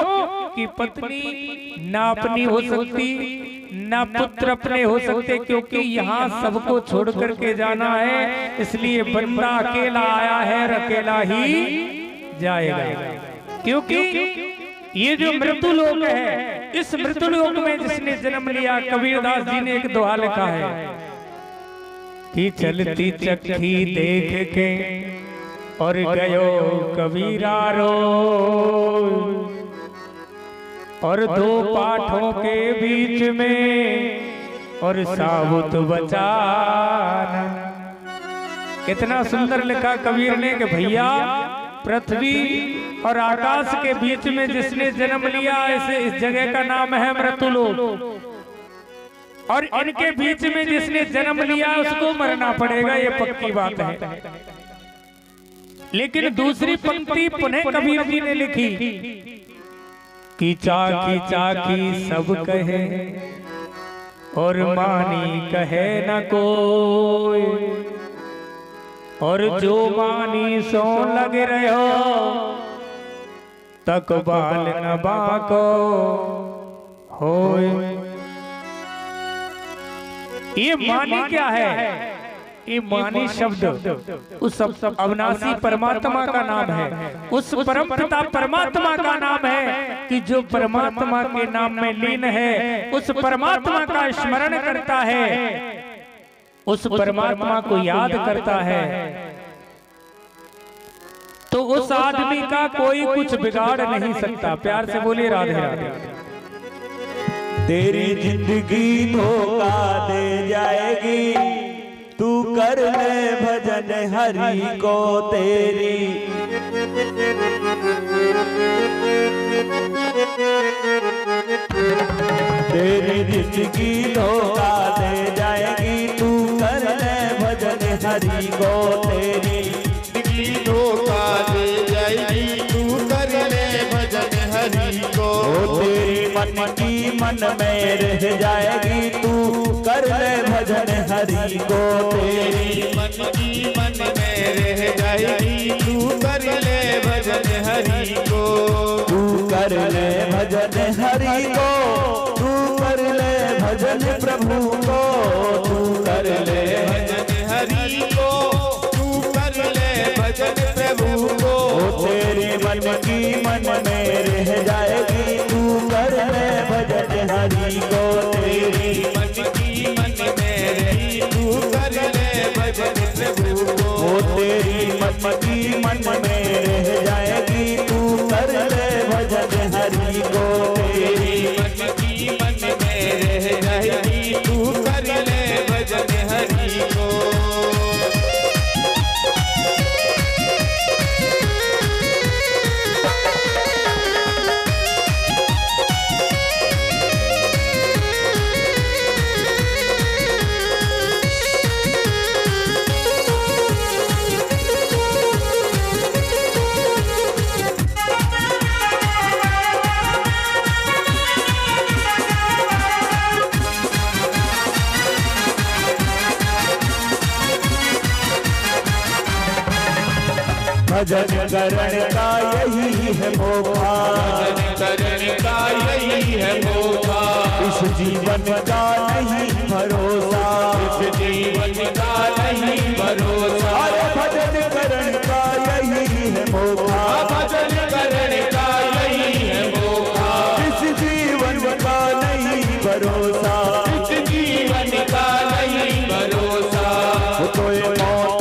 कि पत्नी ना अपनी हो सकती ना पुत्र अपने हो सकते, क्योंकि यहाँ सबको छोड़ करके जाना है। इसलिए बंदा अकेला आया है और अकेला ही जाएगा। क्योंकि ये जो मृत्यु लोक है, इस मृत्यु लोक में जिसने जन्म लिया, कबीरदास जी ने एक दोहा लिखा है कि चलती चक्की देख के और गयो कबीरा रो, और दो पाठों के बीच में और साबुत बचाना। कितना सुंदर लिखा कबीर ने कि भैया पृथ्वी और आकाश के बीच में जिसने जन्म लिया, इस जगह का नाम है मृत्युलोक, और इनके बीच में जिसने जन्म लिया उसको मरना पड़ेगा, ये पक्की बात है। लेकिन दूसरी पंक्ति पुनः कबीर जी ने लिखी कि चाकी चाकी सब कहे और मानी कहे न कोई, और जो मानी सो लग रहे हो तक बाल न बाको होए। ये मानी क्या है? ये मानी शब्द उस अविनाशी परमात्मा का नाम है, उस परम पिता परमात्मा का नाम है कि जो परमात्मा के नाम में लीन है, उस परमात्मा का स्मरण करता है, उस परमात्मा को याद करता है, तो उस आदमी का कोई कुछ बिगाड़ नहीं सकता। प्यार से बोलिए राधे राधे। तेरी जिंदगी धोखा दे जाएगी, तू कर ले भजन हरि को तेरी। तेरी जिंदगी धोखा दे जाएगी, तू कर ले भजन हरि को तेरी। धोखा दे जाएगी, तू कर ले भजन हरि को। तेरी मन की मन में रह जाएगी, तू कर ले भजन हरि को तेरी। मन की मन में रह जाएगी, तू कर ले भजन हरि को। तू कर ले भजन हरि को मन की मन में रह जाएगी, तू कर ले भजन हरि को। तेरी मन की मन में रही, तू कर ले भजन प्रभु को। वो तेरी मन की मन में रह जाएगी, तू कर ले भजन हरि को। तेरी मन की मन में रह जाएगी, तू कर ले भजन हरि को। भजन करण का यही है मौका, भजन करण का यही है मौका। इस जीवन का नहीं भरोसा, इस जीवन का नहीं भरोसा। अरे भजन करण का यही है मौका, भजन करण का यही है मौका। इस जीवन का नहीं भरोसा, इस जीवन का नहीं भरोसा। तोए मौत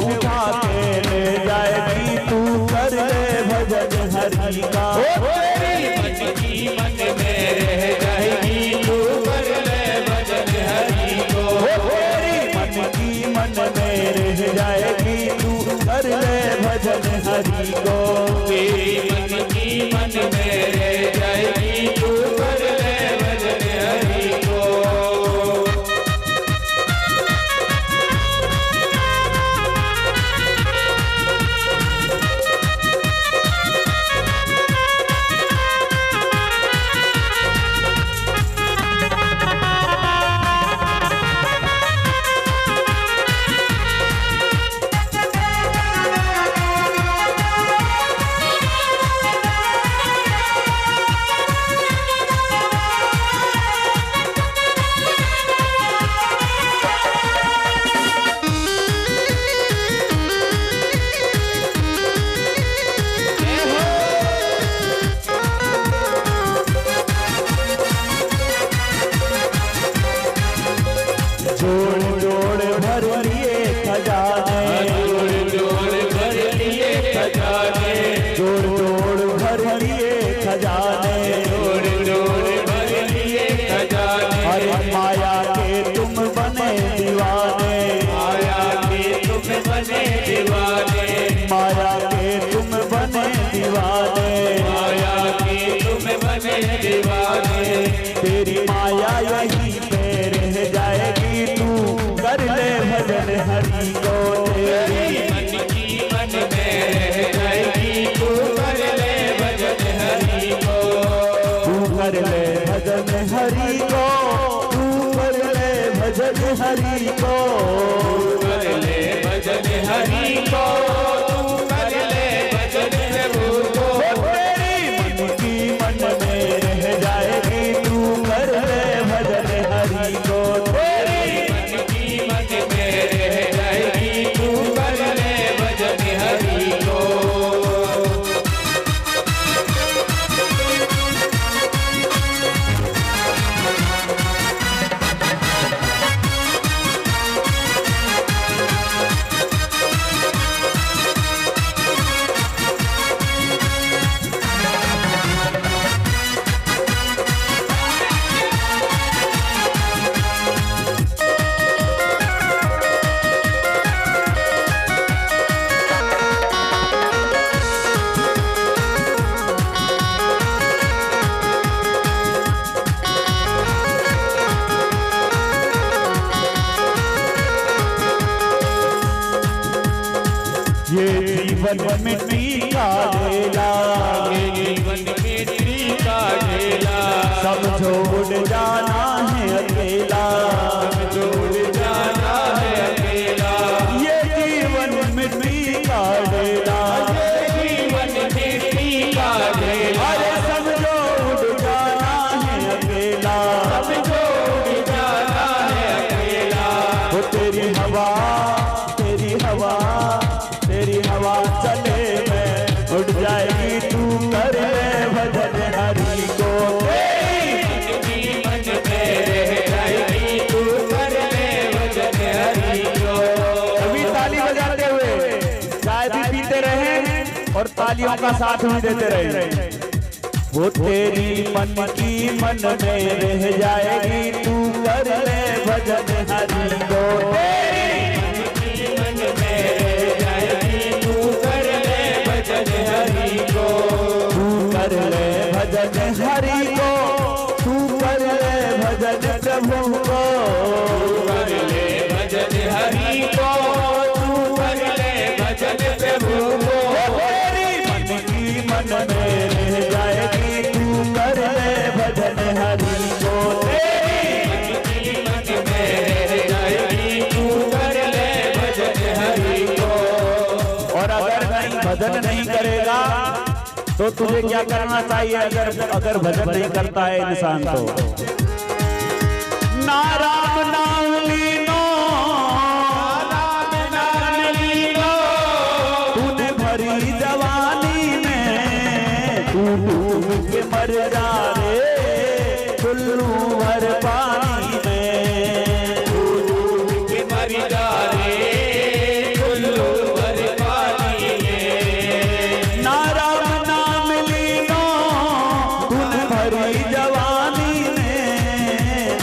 उठा के ले जाएगी, तू कर ले भजन हरि का। तेरी मन की मन में रह जाएगी, तू कर ले भजन हरि को। तेरी मन की मन में रह जाएगी, तू कर ले भजन हरि को। तेरी मन की मन में रह जाएगी, तू कर ले भजन हरि को। जोड़ जोड़ भर लिए खजाने, जोड़ जोड़ भर लिए खजाने। जोड़ जोड़ भर लिए खजाने, जोड़ जोड़ भर लिए खजाने। अरे माया के तुम बने दीवाने, माया के तुम बने दीवाने। माया के तुम बने दीवाने, माया के तुम बने दीवाने। तेरी माया यही पे रह जाएगी, तू कर ले भजन हरि को। तेरी मन की मन में रह जाएगी, तू कर ले भजन हरि को। तू कर ले भजन हरि को, तू कर ले भजन हरि को। कर ले भजन हरि को, तू कर ले भजन प्रभु को। तेरी मन की मन में रह जाएगी, तू कर ले भजन हरि को। तेरी मन की मन में रह जाएगी, तू कर ले भजन हरि को। ये जीवन मिट्टी का ढेला, ये जीवन मिट्टी का ढेला। सब छोड़ जाना है अकेला, सब छोड़ जाना है अकेला। ये जीवन मिट्टी का ढेला, ये जीवन मिट्टी का ढेला। अरे सब छोड़ जाना है अकेला, सब छोड़ जाना है अकेला। वो तेरी हवा, तेरी हवा, तेरी हवा चले मैं और तालियों का साथ भी देते रहे। वो तेरी मन की मन में रह जाएगी, तू कर ले भजन हरि को। तेरी मन में रह जाएगी, तू कर ले भजन हरि को। तू कर ले भजन हरि को, तू कर ले भजन प्रभु को। कर ले भजन हरि को, तू कर ले भजन प्रभु को। तेरी मन की मन में रह जाएगी, तू कर ले भजन हरि को। तेरी मन में रह जाएगी, तू कर ले भजन हरि को। और अगर नहीं भजन नहीं करेगा तो तुझे क्या करना चाहिए? अगर भजन नहीं करता है इंसान तो ना राम नाम लीनो, राम नाम लीनो। तूने भरी जवानी में तू डूब के मर जा रे टुल्लू भर पानी में। तू डूब के मर जा रे टुल्लू भर पानी में। ना राम नाम लीनो, तूने भरी जवानी में।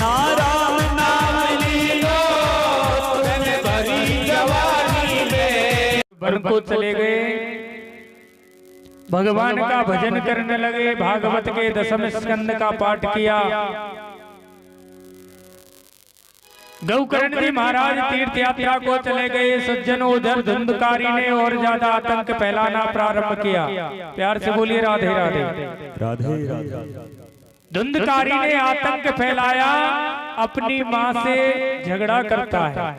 ना राम नाम लीनो, तूने भरी जवानी में। वन को चले गए, भगवान का भजन करने लगे, भागवत के 10वें स्कंद का पाठ किया। गौकर्ण जी महाराज तीर्थ यात्रा को चले गए। सज्जनों, उधर धुंधकारी ने और ज्यादा आतंक फैलाना प्रारंभ किया। प्यार से बोलिए राधे राधे। राधे। धुंधकारी ने आतंक फैलाया, अपनी माँ से झगड़ा करता है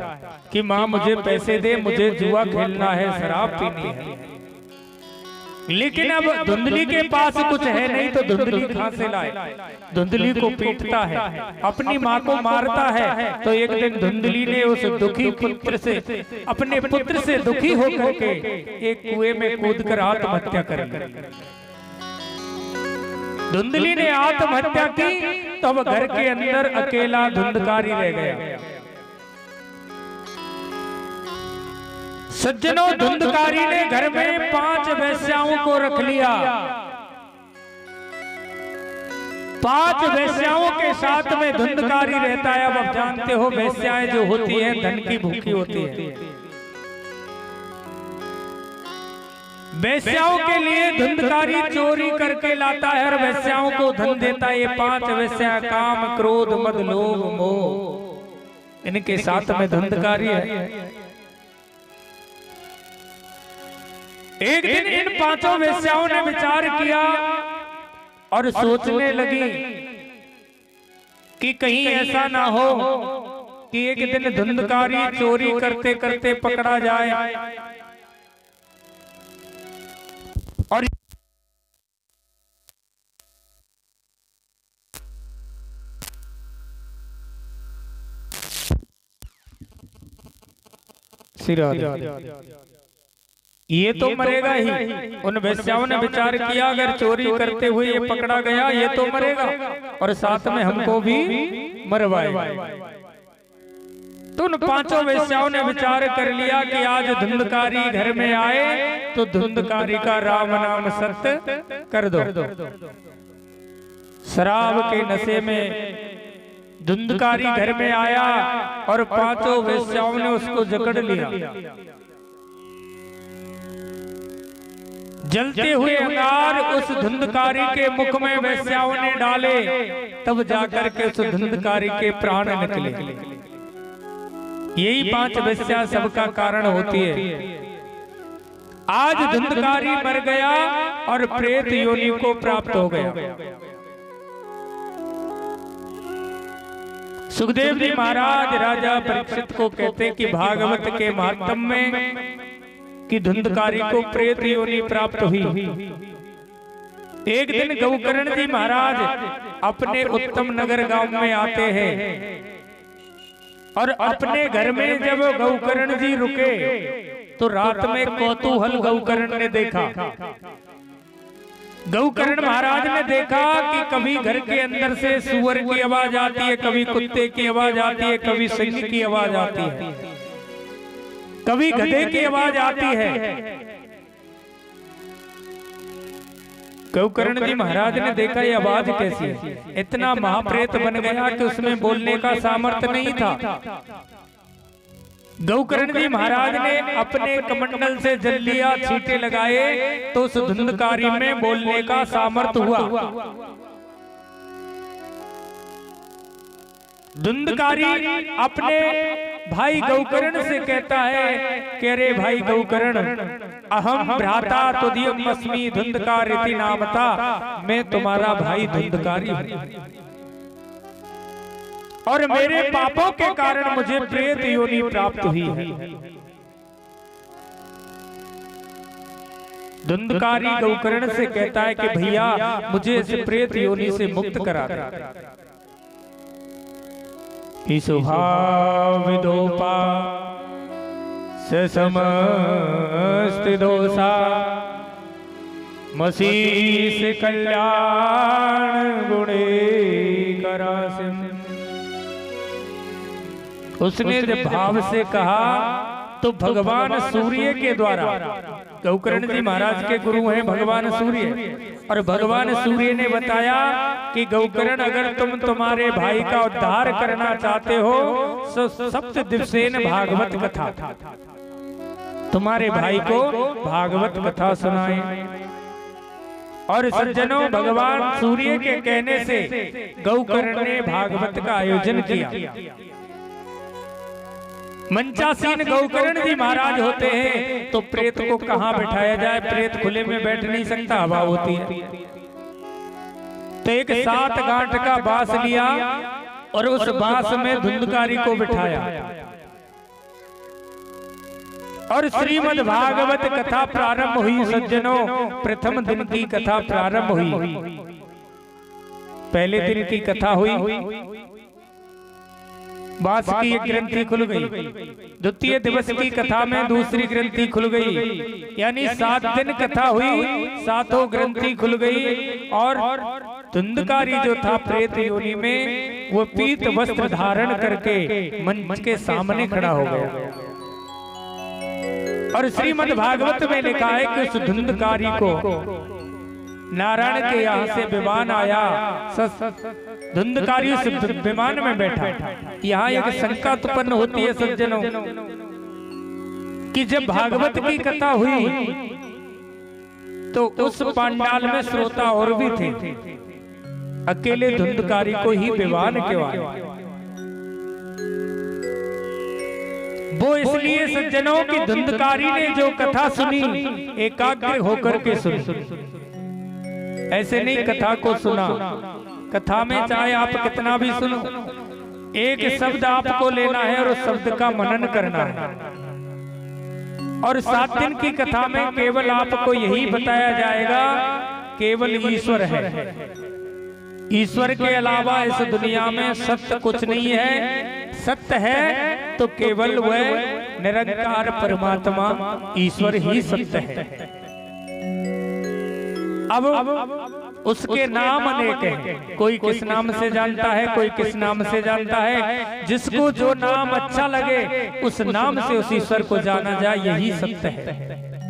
कि माँ मुझे पैसे दे, मुझे जुआ खेलना है, शराब पीनी है। लेकिन अब धुंधली के पास कुछ है नहीं तो धुंधली कहां से लाए? धुंधली को पीटता है, अपनी माँ को मारता है। तो एक दिन धुंधली ने उस दुखी पुत्र से, अपने पुत्र से दुखी होकर के एक कुएं में कूदकर आत्महत्या कर ली। धुंधली ने आत्महत्या की तो अब घर के अंदर अकेला धुंधकारी रह गया। सज्जनों, धुंधकारी ने घर में 5 वेश्याओं को रख लिया। 5 वेश्याओं के साथ में धुंधकारी रहता है। अब आप जानते हो वेश्याएं जो होती हैं धन की भूखी होती है। वेश्याओं के लिए धुंधकारी चोरी करके लाता है और वेश्याओं को धन देता है। ये 5 वेश्या काम, क्रोध, मद, लोभ, मोह, इनके साथ में धुंधकारी है। एक दिन इन 5 वेश्याओं ने विचार किया और सोचने लगी कि कहीं ऐसा ना हो कि एक दिन धुंधकारी चोरी करते करते पकड़ा जाए और ये तो मरेगा ही। उन वेश्याओं ने विचार किया अगर चोरी करते हुए ये पकड़ा गया ये तो मरेगा और साथ में हमको भी मरवाएगा। तो उन 5 वेश्याओं ने विचार कर लिया कि आज धुंधकारी घर में आए तो धुंधकारी का राम नाम सत्य कर दो। शराब के नशे में धुंधकारी घर में आया और 5 वेश्याओं ने उसको जकड़ लिया। जलते हुए अंगार उस धुंधकारी के मुख में वेश्याओं ने डाले, तब जाकर के उस धुंधकारी के प्राण निकले। यही 5 वेश्या सबका कारण होती है। आज धुंधकारी मर गया और प्रेत योनि को प्राप्त हो गया। सुखदेव जी महाराज राजा परीक्षित को कहते कि भागवत के महात्म्य में कि धुंधकारी को प्रेत योनि प्राप्त हुई। एक दिन गौकर्ण जी महाराज अपने उत्तम नगर गांव में आते हैं और अपने घर में जब गौकर्ण जी रुके तो रात में कौतूहल गौकर्ण ने देखा। गौकर्ण महाराज ने देखा कि कभी घर के अंदर से सुअर की आवाज आती है, कभी कुत्ते की आवाज आती है, कभी सिंह की आवाज आती है, कभी गधे की आवाज आती है। गौकर्ण जी महाराज ने देखा ये आवाज कैसी है, इतना महाप्रेत बन गया कि उसमें बोलने का सामर्थ्य नहीं था। गौकर्ण जी महाराज ने अपने कमंडल से जल लिया, छींटे लगाए तो उस धुंधकारी में बोलने का सामर्थ्य हुआ। धुंधकारी अपने भाई गौकर्ण से कहता है कि अरे भाई गौकर्ण, अहम भ्राता तुदीयमस्मि धुंधकारिति नामता, मैं तुम्हारा भाई धुंधकारी हूं और मेरे पापों के कारण मुझे प्रेत योनि प्राप्त हुई है। धुंधकारी गौकर्ण से कहता है कि भैया मुझे इस प्रेत योनि से मुक्त करा दे। स्वभाविदोपा समस्त दोषा मसीस कल्याण गुणे करासिम। उसने जब भाव से कहा तो भगवान सूर्य के द्वारा, गौकर्ण जी महाराज के गुरु हैं भगवान सूर्य, और भगवान सूर्य ने बताया कि गौकर्ण अगर तुम तुम्हारे भाई का उद्धार करना चाहते हो तो सप्त दिवसेन भागवत कथा, तुम्हारे भाई को भागवत कथा सुनाए। और सज्जनों, भगवान सूर्य के कहने से गौकर्ण ने भागवत का आयोजन किया। मंचासीन गौकर्ण जी महाराज होते हैं तो प्रेत को कहां बैठाया जाए, प्रेत खुले में बैठ नहीं सकता, हवा होती है। तो एक 7 गांठ का बांस लिया और उस बांस में धुंधकारी को बिठाया और श्रीमद् भागवत कथा प्रारंभ हुई। सज्जनों, प्रथम दिन की कथा प्रारंभ हुई। पहले दिन की कथा हुई, बांस की एक ग्रंथि खुल गई। द्वितीय दिवस की कथा में दूसरी ग्रंथि खुल गई, यानी 7 दिन कथा हुई, 7 ग्रंथि खुल गई। और धुंधकारी जो था प्रेत योनि में, वो पीत वस्त्र धारण करके मंच के सामने खड़ा हो गया। और श्रीमद् भागवत में लिखा है कि उस धुंधकारी को नारायण के यहाँ से विमान आया, धुंधकारी उस विमान में बैठा। यहाँ एक शंका उत्पन्न होती है सज्जनों कि जब भागवत की कथा हुई तो उस पंडाल में श्रोता और भी थे, अकेले धुंधकारी को ही विमान क्यों आया? वो इसलिए सज्जनों की धुंधकारी ने जो कथा सुनी एकाग्र होकर के सुनी, ऐसे नहीं कथा को सुना। कथा में चाहे आप कितना भी सुनो, एक शब्द आपको लेना है और उस शब्द का मनन करना है। और 7 दिन की कथा में केवल आपको यही बताया जाएगा, केवल ईश्वर है, ईश्वर के अलावा इस दुनिया में सत्य कुछ नहीं है। सत्य है तो केवल वह निरंकार परमात्मा ईश्वर ही सत्य है। अब उसके नाम अनेक हैं, कोई किस नाम से जानता है, कोई किस नाम से जानता है। जिसको जो नाम अच्छा लगे उस नाम से उस ईश्वर को जाना जाए, यही सत्य है।